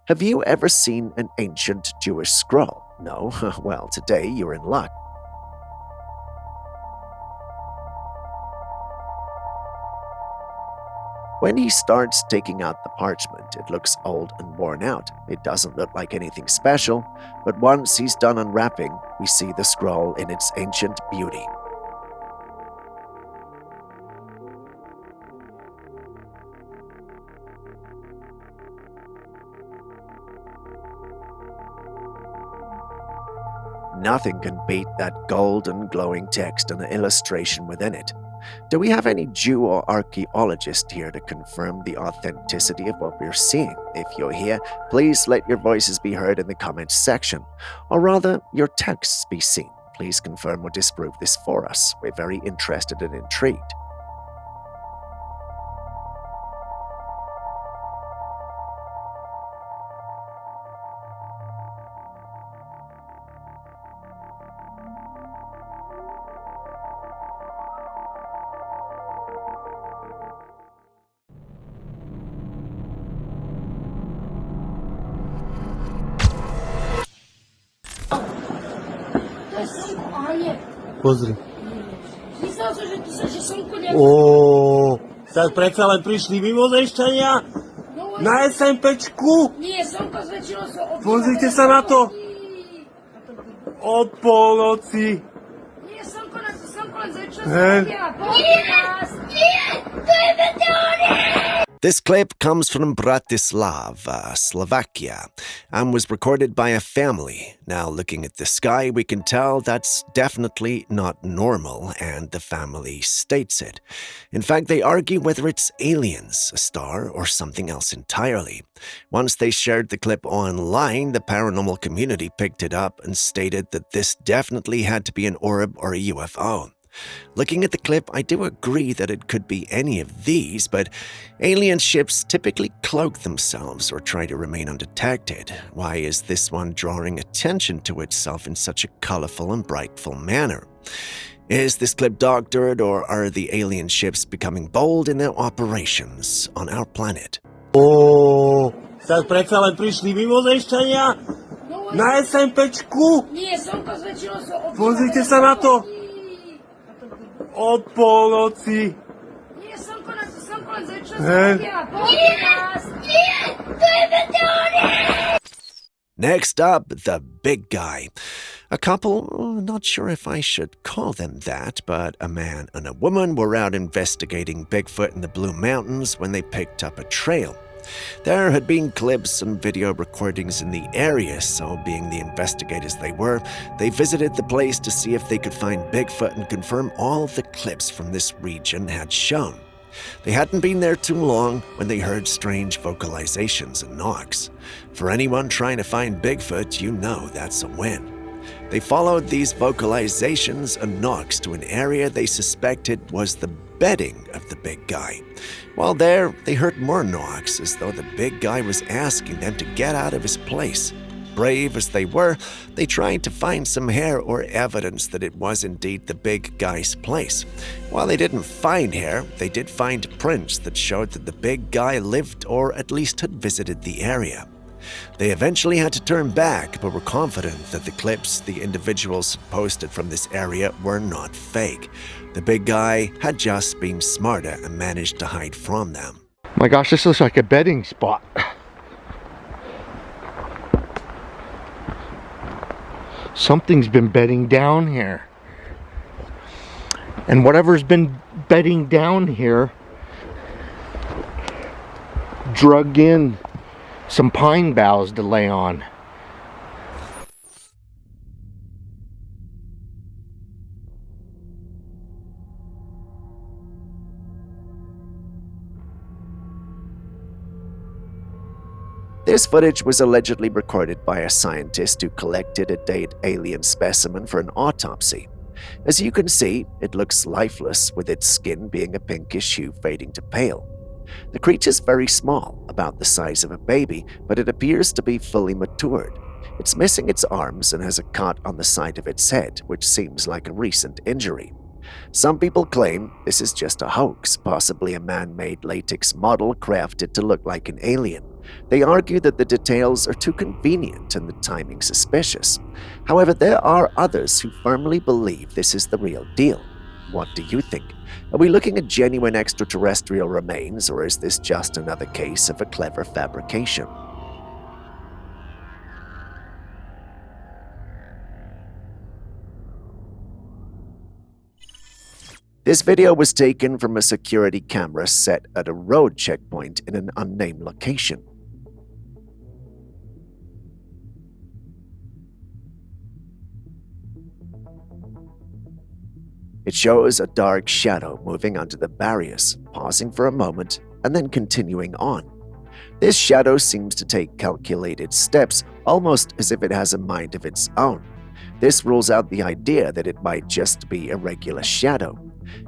Have you ever seen an ancient Jewish scroll? No? Well, today you're in luck. When he starts taking out the parchment, it looks old and worn out. It doesn't look like anything special, but once he's done unwrapping, we see the scroll in its ancient beauty. nothing can beat that golden glowing text and the illustration within it. Do we have any Jew or archaeologist here to confirm the authenticity of what we're seeing? If you're here, please let your voices be heard in the comments section, or rather, your texts be seen. Please confirm or disprove this for us. We're very interested and intrigued. Pozri. Myslel som, že som koniak. Tak predsa len prišli mimozemšťania na SMPčku. Nie, slnko zväčšilo sa od... Pozrite sa na to. Od polnoci. Nie, slnko len zväčšilo sa od... Nie, to je meteorit! This clip comes from Bratislava, Slovakia, and was recorded by a family. Now, looking at the sky, we can tell that's definitely not normal, and the family states it. In fact, they argue whether it's aliens, a star, or something else entirely. Once they shared the clip online, the paranormal community picked it up and stated that this definitely had to be an orb or a UFO. Looking at the clip, I do agree that it could be any of these, but alien ships typically cloak themselves or try to remain undetected. Why is this one drawing attention to itself in such a colorful and brightful manner? Is this clip doctored, or are the alien ships becoming bold in their operations on our planet? Tak predsa len prišli mimozemšťania na SMPčku. Nie, slnko zväčšilo sa od... Pozrite sa na to. Od polnoci. Nie, slnko len zväčšilo sa od... Nie, to je meteorit! Next up, the big guy. A couple, not sure if I should call them that, but a man and a woman were out investigating Bigfoot in the Blue Mountains when they picked up a trail. There had been clips and video recordings in the area, so being the investigators they were, they visited the place to see if they could find Bigfoot and confirm all the clips from this region had shown. They hadn't been there too long when they heard strange vocalizations and knocks. For anyone trying to find Bigfoot, you know that's a win. They followed these vocalizations and knocks to an area they suspected was the bedding of the big guy. While there, they heard more knocks, as though the big guy was asking them to get out of his place. Brave as they were, they tried to find some hair or evidence that it was indeed the big guy's place. While they didn't find hair, they did find prints that showed that the big guy lived or at least had visited the area. They eventually had to turn back, but were confident that the clips the individuals posted from this area were not fake. The big guy had just been smarter and managed to hide from them. My gosh, this looks like a bedding spot. Something's been bedding down here. And whatever's been bedding down here drug in some pine boughs to lay on. This footage was allegedly recorded by a scientist who collected a dead alien specimen for an autopsy. As you can see, it looks lifeless, with its skin being a pinkish hue fading to pale. The creature's very small, about the size of a baby, but it appears to be fully matured. It's missing its arms and has a cut on the side of its head, which seems like a recent injury. Some people claim this is just a hoax, possibly a man-made latex model crafted to look like an alien. They argue that the details are too convenient and the timing suspicious. However, there are others who firmly believe this is the real deal. What do you think? Are we looking at genuine extraterrestrial remains, or is this just another case of a clever fabrication? This video was taken from a security camera set at a road checkpoint in an unnamed location. It shows a dark shadow moving under the barriers, pausing for a moment and then continuing on. This shadow seems to take calculated steps, almost as if it has a mind of its own. This rules out the idea that it might just be a regular shadow.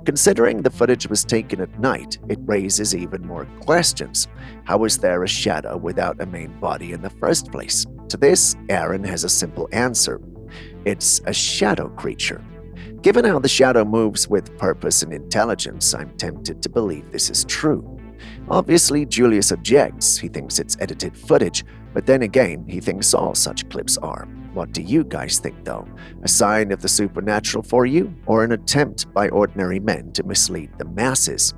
Considering the footage was taken at night, it raises even more questions. How is there a shadow without a main body in the first place? To this, Aaron has a simple answer. It's a shadow creature. Given how the shadow moves with purpose and intelligence, I'm tempted to believe this is true. Obviously, Julius objects. He thinks it's edited footage, but then again, he thinks all such clips are. What do you guys think, though? A sign of the supernatural for you, or an attempt by ordinary men to mislead the masses?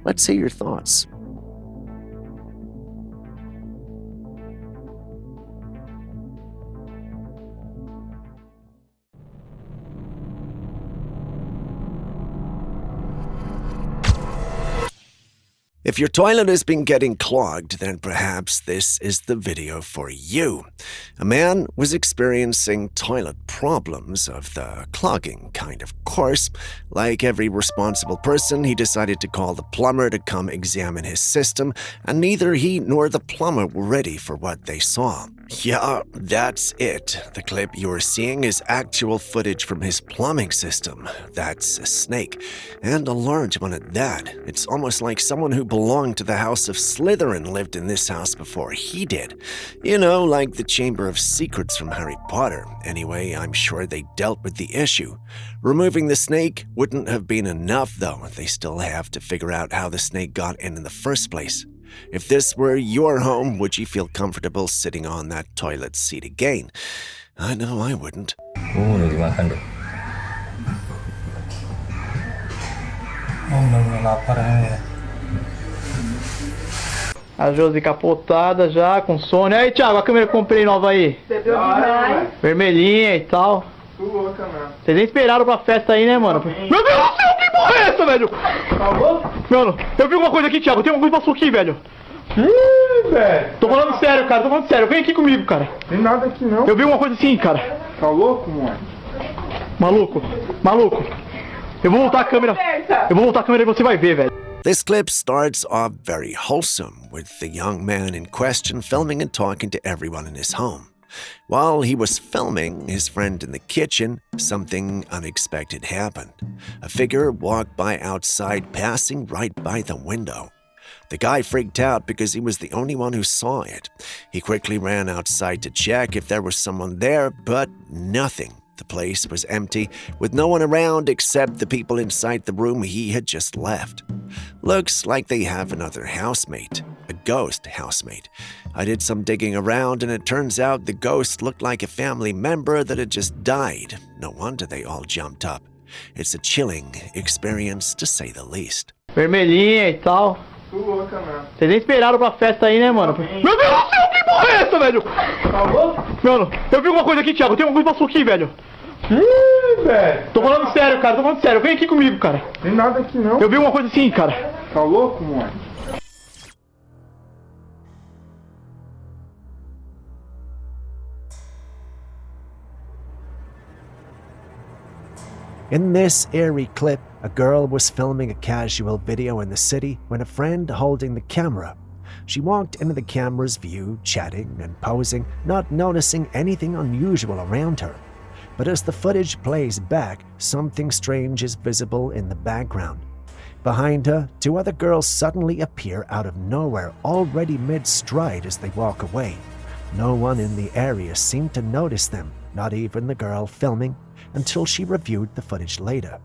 Let's hear your thoughts. If your toilet has been getting clogged, then perhaps this is the video for you. A man was experiencing toilet problems of the clogging kind, of course. Like every responsible person, he decided to call the plumber to come examine his system, and neither he nor the plumber were ready for what they saw. Yeah, that's it. The clip you're seeing is actual footage from his plumbing system. That's a snake, and a large one at that. It's almost like someone who belonged to the House of Slytherin lived in this house before he did. You know, like the Chamber of Secrets from Harry Potter. Anyway, I'm sure they dealt with the issue. Removing the snake wouldn't have been enough, though. They still have to figure out how the snake got in the first place. If this were your home, would you feel comfortable sitting on that toilet seat again? I know I wouldn't. A Josi capotada já, com sono. Aí, Thiago, a câmera que eu comprei nova aí. Bebeu demais. Vermelhinha e tal. Louca, mano. Vocês nem esperaram pra festa aí, né, mano? Meu Deus do céu, que porra é essa, velho? Falou? Mano, eu vi uma coisa aqui, Thiago. Tem uma coisa que passou aqui, velho. Ih, velho. Tô falando sério, cara. Tô falando sério. Vem aqui comigo, cara. Tem nada aqui, não. Eu vi uma coisa assim, cara. Tá louco, mano? Maluco. Eu vou voltar a câmera. Eu vou voltar a câmera e você vai ver, velho. This clip starts off very wholesome, with the young man in question filming and talking to everyone in his home. While he was filming his friend in the kitchen, something unexpected happened. A figure walked by outside, passing right by the window. The guy freaked out because he was the only one who saw it. He quickly ran outside to check if there was someone there, but nothing. The place was empty, with no one around except the people inside the room he had just left. Looks like they have another housemate, a ghost housemate. I did some digging around, and it turns out the ghost looked like a family member that had just died. No wonder they all jumped up. It's a chilling experience, to say the least. Vermelhinha e tal. Louca, mano. Vocês nem esperaram pra festa aí, né, mano? Meu Deus do céu, que porra é essa, velho? Falou? Mano, eu vi uma coisa aqui, Thiago. Tem uma coisa que passou aqui, velho. Ih, velho. Tô falando sério, cara. Tô falando sério. Vem aqui comigo, cara. Tem nada aqui, não. Eu vi uma coisa assim, cara. Tá louco, mano? In this eerie clip, a girl was filming a casual video in the city when a friend holding the camera. She walked into the camera's view, chatting and posing, not noticing anything unusual around her. But as the footage plays back, something strange is visible in the background. Behind her, two other girls suddenly appear out of nowhere, already mid-stride as they walk away. No one in the area seemed to notice them, not even the girl filming, until she reviewed the footage later.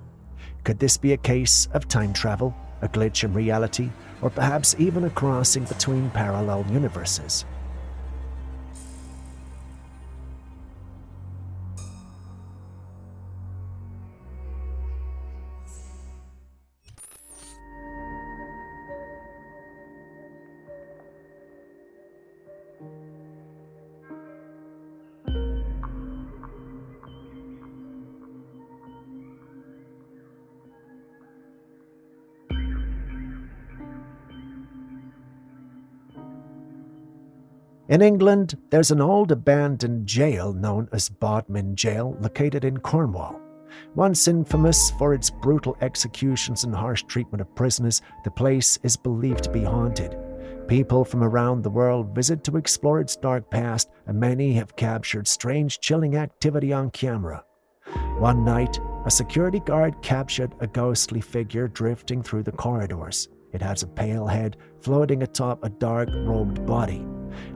Could this be a case of time travel, a glitch in reality, or perhaps even a crossing between parallel universes? In England, there's an old abandoned jail known as Bodmin Jail located in Cornwall. Once infamous for its brutal executions and harsh treatment of prisoners, the place is believed to be haunted. People from around the world visit to explore its dark past, and many have captured strange, chilling activity on camera. One night, a security guard captured a ghostly figure drifting through the corridors. It has a pale head floating atop a dark-robed body.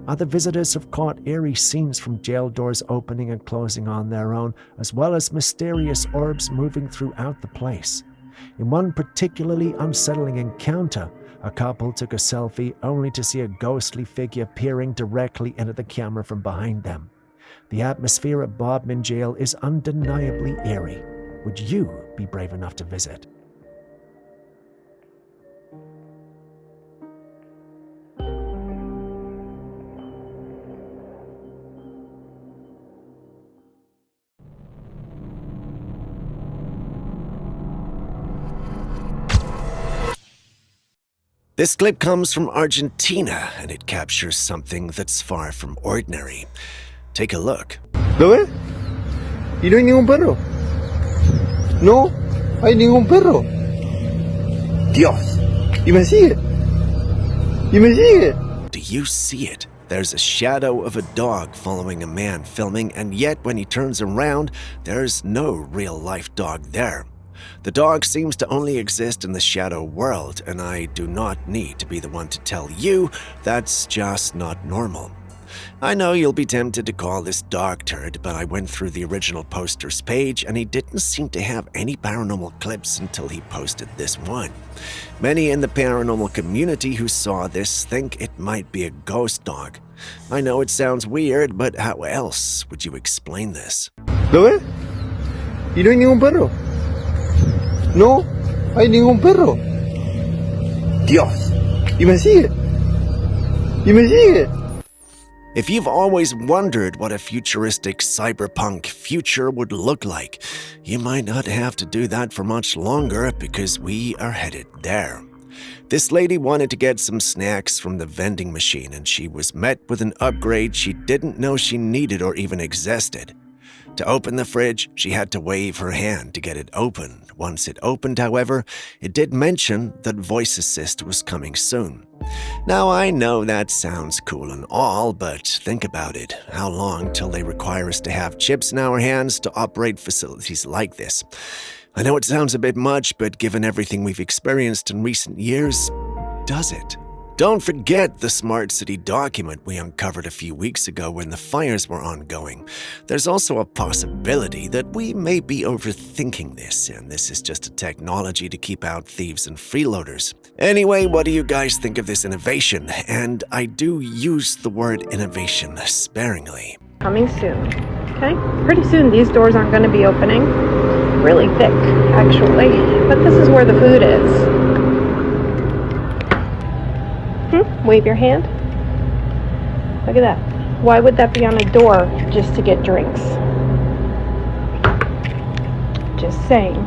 Other visitors have caught eerie scenes from jail doors opening and closing on their own, as well as mysterious orbs moving throughout the place. In one particularly unsettling encounter, a couple took a selfie only to see a ghostly figure peering directly into the camera from behind them. The atmosphere at Bodmin Jail is undeniably eerie. Would you be brave enough to visit? This clip comes from Argentina, and it captures something that's far from ordinary. Take a look. ¿Lo ves? Y no hay ningún perro. No hay ningún perro. Dios. Y me sigue. Y me sigue. Do you see it? There's a shadow of a dog following a man filming, and yet when he turns around, there's no real-life dog there. The dog seems to only exist in the shadow world, and I do not need to be the one to tell you that's just not normal. I know you'll be tempted to call this dog turd, but I went through the original poster's page and he didn't seem to have any paranormal clips until he posted this one. Many in the paranormal community who saw this think it might be a ghost dog. I know it sounds weird, but how else would you explain this? ¿Lo ves? Y no hay ningún perro. No hay ningún perro. Dios. Y me sigue. Y me sigue. If you've always wondered what a futuristic cyberpunk future would look like, you might not have to do that for much longer because we are headed there. This lady wanted to get some snacks from the vending machine, and she was met with an upgrade she didn't know she needed or even existed. To open the fridge, she had to wave her hand to get it open. Once it opened, however, it did mention that voice assist was coming soon. Now, I know that sounds cool and all, but think about it. How long till they require us to have chips in our hands to operate facilities like this? I know it sounds a bit much, but given everything we've experienced in recent years, does it? Don't forget the Smart City document we uncovered a few weeks ago when the fires were ongoing. There's also a possibility that we may be overthinking this, and this is just a technology to keep out thieves and freeloaders. Anyway, what do you guys think of this innovation? And I do use the word innovation sparingly. Coming soon. Okay? Pretty soon these doors aren't going to be opening. Really thick, actually. But this is where the food is. Wave your hand. Look at that. Why would that be on a door just to get drinks? Just saying.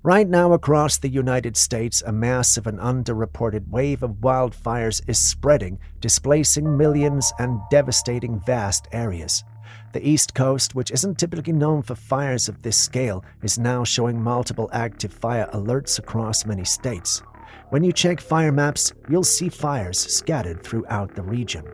Right now across the United States, a massive and underreported wave of wildfires is spreading, displacing millions and devastating vast areas. The East Coast, which isn't typically known for fires of this scale, is now showing multiple active fire alerts across many states. When you check fire maps, you'll see fires scattered throughout the region.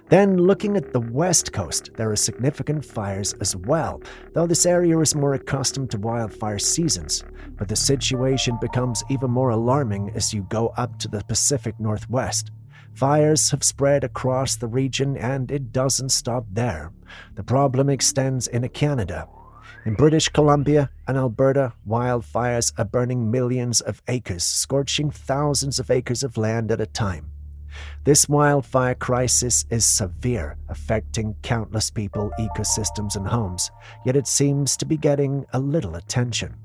Then, looking at the West Coast, there are significant fires as well, though this area is more accustomed to wildfire seasons. But the situation becomes even more alarming as you go up to the Pacific Northwest. Fires have spread across the region, and it doesn't stop there. The problem extends into Canada. In British Columbia and Alberta, wildfires are burning millions of acres, scorching thousands of acres of land at a time. This wildfire crisis is severe, affecting countless people, ecosystems, and homes, yet it seems to be getting a little attention.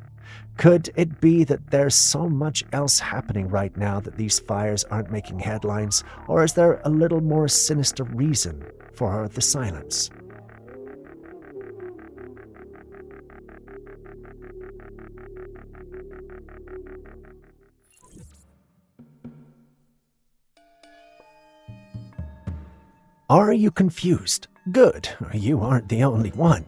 Could it be that there's so much else happening right now that these fires aren't making headlines, or is there a little more sinister reason for the silence? Are you confused? Good, you aren't the only one.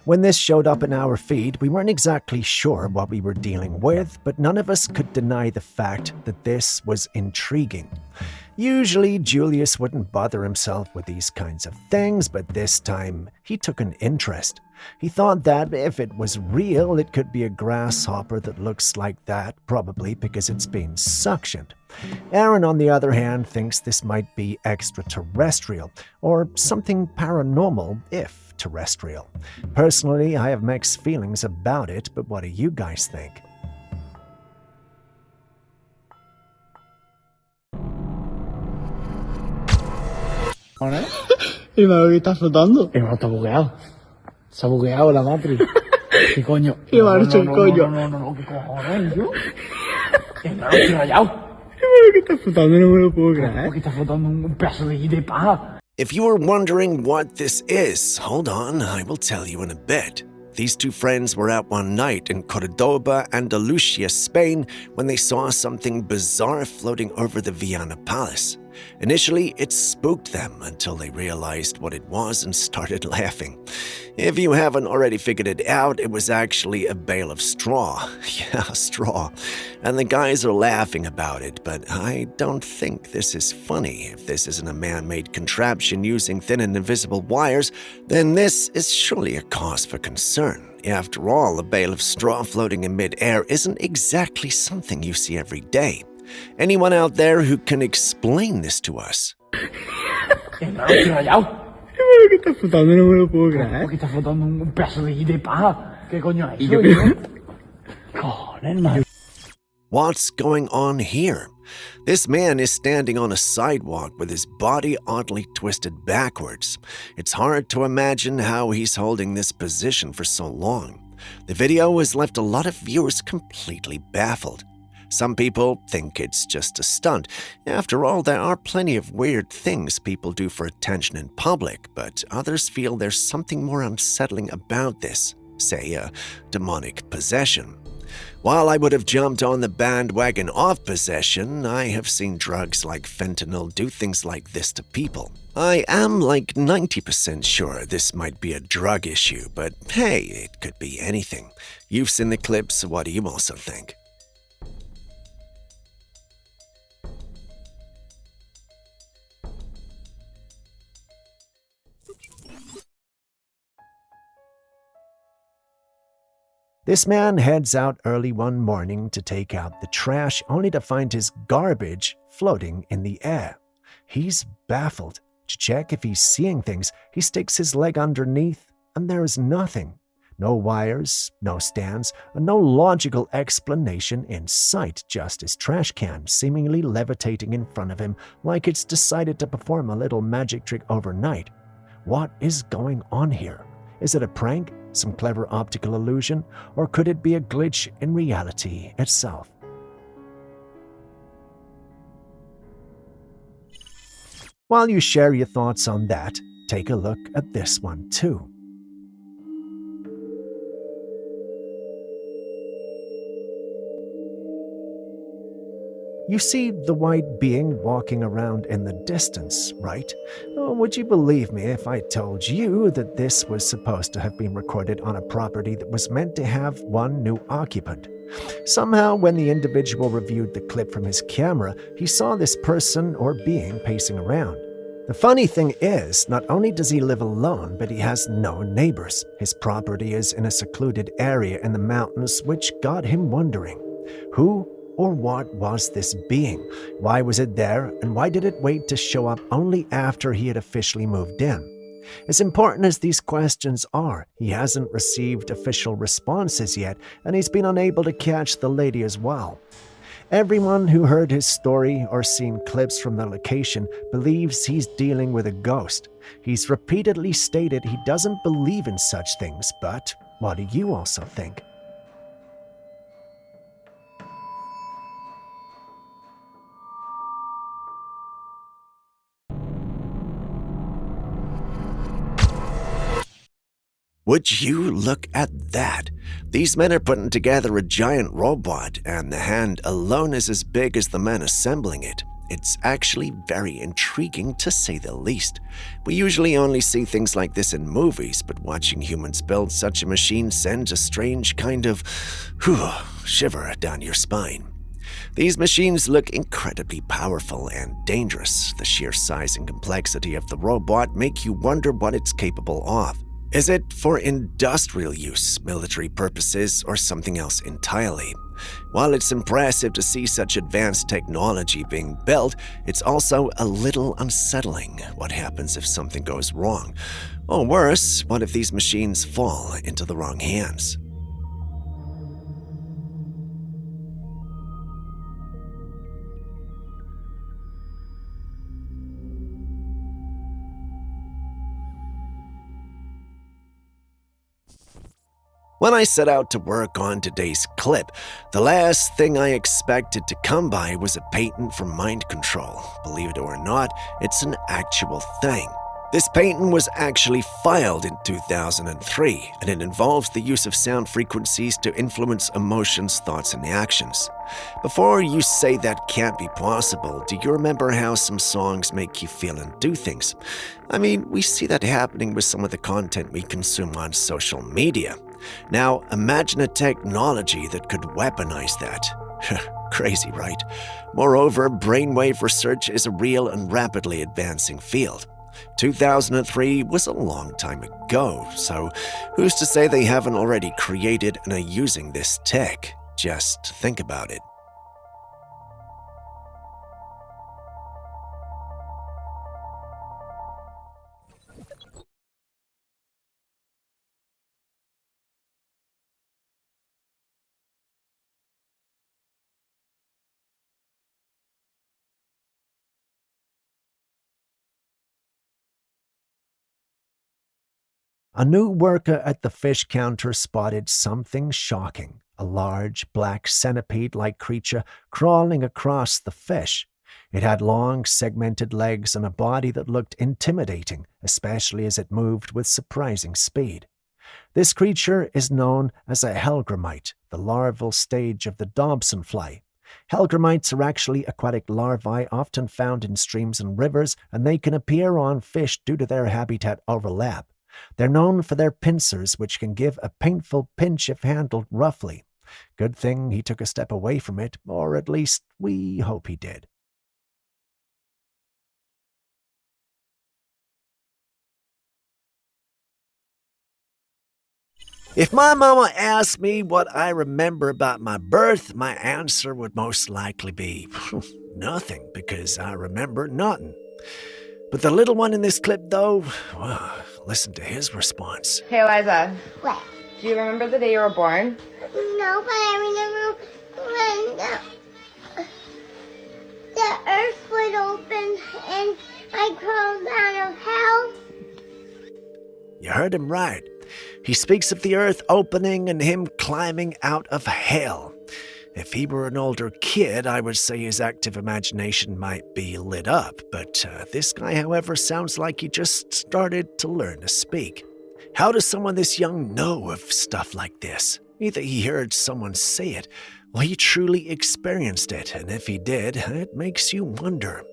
When this showed up in our feed, we weren't exactly sure what we were dealing with, but none of us could deny the fact that this was intriguing. Usually, Julius wouldn't bother himself with these kinds of things, but this time, he took an interest. He thought that if it was real, it could be a grasshopper that looks like that, probably because it's been suctioned. Aaron, on the other hand, thinks this might be extraterrestrial, or something paranormal, if terrestrial. Personally, I have mixed feelings about it, but what do you guys think? Y me veo que está flotando. No, está bugueado. Se ha bugueado la Matrix. ¿Qué coño? Y me ha hecho el coño. No, ¿qué cojones, yo? Claro, estoy rayado. Y me veo que está flotando, no me lo puedo creer. Porque está flotando un pedazo de paja. If you were wondering what this is, hold on, I will tell you in a bit. These two friends were out one night in Córdoba, Andalusia, Spain, when they saw something bizarre floating over the Viana Palace. Initially, it spooked them until they realized what it was and started laughing. If you haven't already figured it out, it was actually a bale of straw. Yeah, straw. And the guys are laughing about it, but I don't think this is funny. If this isn't a man-made contraption using thin and invisible wires, then this is surely a cause for concern. After all, a bale of straw floating in mid-air isn't exactly something you see every day. Anyone out there who can explain this to us? Claro, estoy rayado. Y me veo que está flotando, no me lo puedo creer. Porque está flotando un pedazo de paja. ¿Qué coño es eso? Cojones, man. What's going on here? This man is standing on a sidewalk with his body oddly twisted backwards. It's hard to imagine how he's holding this position for so long. The video has left a lot of viewers completely baffled. Some people think it's just a stunt. After all, there are plenty of weird things people do for attention in public, but others feel there's something more unsettling about this, say a demonic possession. While I would have jumped on the bandwagon of possession, I have seen drugs like fentanyl do things like this to people. I am like 90% sure this might be a drug issue, but hey, it could be anything. You've seen the clips, so what do you also think? This man heads out early one morning to take out the trash, only to find his garbage floating in the air. He's baffled. To check if he's seeing things, he sticks his leg underneath, and there is nothing. No wires, no stands, and no logical explanation in sight, just his trash can seemingly levitating in front of him like it's decided to perform a little magic trick overnight. What is going on here? Is it a prank? Some clever optical illusion? Or could it be a glitch in reality itself? While you share your thoughts on that, take a look at this one too. You see the white being walking around in the distance, right? Oh, would you believe me if I told you that this was supposed to have been recorded on a property that was meant to have one new occupant? Somehow, when the individual reviewed the clip from his camera, he saw this person or being pacing around. The funny thing is, not only does he live alone, but he has no neighbors. His property is in a secluded area in the mountains, which got him wondering. Who or what was this being? Why was it there, and why did it wait to show up only after he had officially moved in? As important as these questions are, he hasn't received official responses yet, and he's been unable to catch the lady as well. Everyone who heard his story or seen clips from the location believes he's dealing with a ghost. He's repeatedly stated he doesn't believe in such things, but what do you also think? Would you look at that? These men are putting together a giant robot, and the hand alone is as big as the men assembling it. It's actually very intriguing to say the least. We usually only see things like this in movies, but watching humans build such a machine sends a strange kind of shiver down your spine. These machines look incredibly powerful and dangerous. The sheer size and complexity of the robot make you wonder what it's capable of. Is it for industrial use, military purposes, or something else entirely? While it's impressive to see such advanced technology being built, it's also a little unsettling. What happens if something goes wrong? Or worse, what if these machines fall into the wrong hands? When I set out to work on today's clip, the last thing I expected to come by was a patent for mind control. Believe it or not, it's an actual thing. This patent was actually filed in 2003, and it involves the use of sound frequencies to influence emotions, thoughts, and actions. Before you say that can't be possible, do you remember how some songs make you feel and do things? I mean, we see that happening with some of the content we consume on social media. Now, imagine a technology that could weaponize that. Crazy, right? Moreover, brainwave research is a real and rapidly advancing field. 2003 was a long time ago, so who's to say they haven't already created and are using this tech? Just think about it. A new worker at the fish counter spotted something shocking. A large, black centipede-like creature crawling across the fish. It had long, segmented legs and a body that looked intimidating, especially as it moved with surprising speed. This creature is known as a hellgrammite, the larval stage of the Dobson fly. Hellgrammites are actually aquatic larvae often found in streams and rivers, and they can appear on fish due to their habitat overlap. They're known for their pincers, which can give a painful pinch if handled roughly. Good thing he took a step away from it, or at least we hope he did. If my mama asked me what I remember about my birth, my answer would most likely be nothing, because I remember nothing. But the little one in this clip, though, well, listen to his response. Hey, Eliza. What? Do you remember the day you were born? No, but I remember when the earth split open and I crawled out of hell. You heard him right. He speaks of the earth opening and him climbing out of hell. If he were an older kid, I would say his active imagination might be lit up, but this guy, however, sounds like he just started to learn to speak. How does someone this young know of stuff like this? Either he heard someone say it, or he truly experienced it, and if he did, it makes you wonder.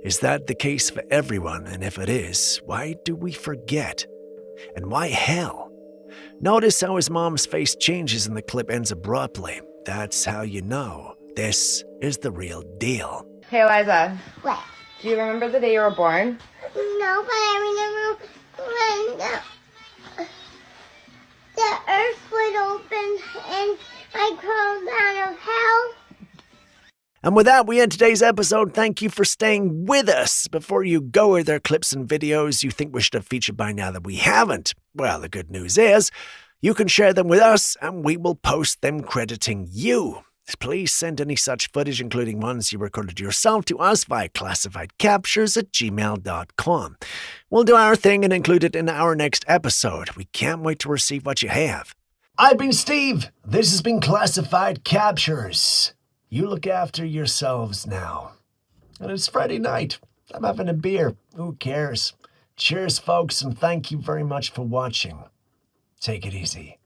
Is that the case for everyone? And if it is, why do we forget? And why hell? Notice how his mom's face changes and the clip ends abruptly. That's how you know this is the real deal. Hey, Eliza. What? Do you remember the day you were born? No, but I remember when the earth split open and I crawled out of hell. And with that, we end today's episode. Thank you for staying with us. Before you go, are there clips and videos you think we should have featured by now that we haven't? Well, the good news is you can share them with us and we will post them crediting you. Please send any such footage, including ones you recorded yourself, to us via classifiedcaptures@gmail.com. We'll do our thing and include it in our next episode. We can't wait to receive what you have. I've been Steve. This has been Classified Captures. You look after yourselves now. And it's Friday night. I'm having a beer. Who cares? Cheers, folks, and thank you very much for watching. Take it easy.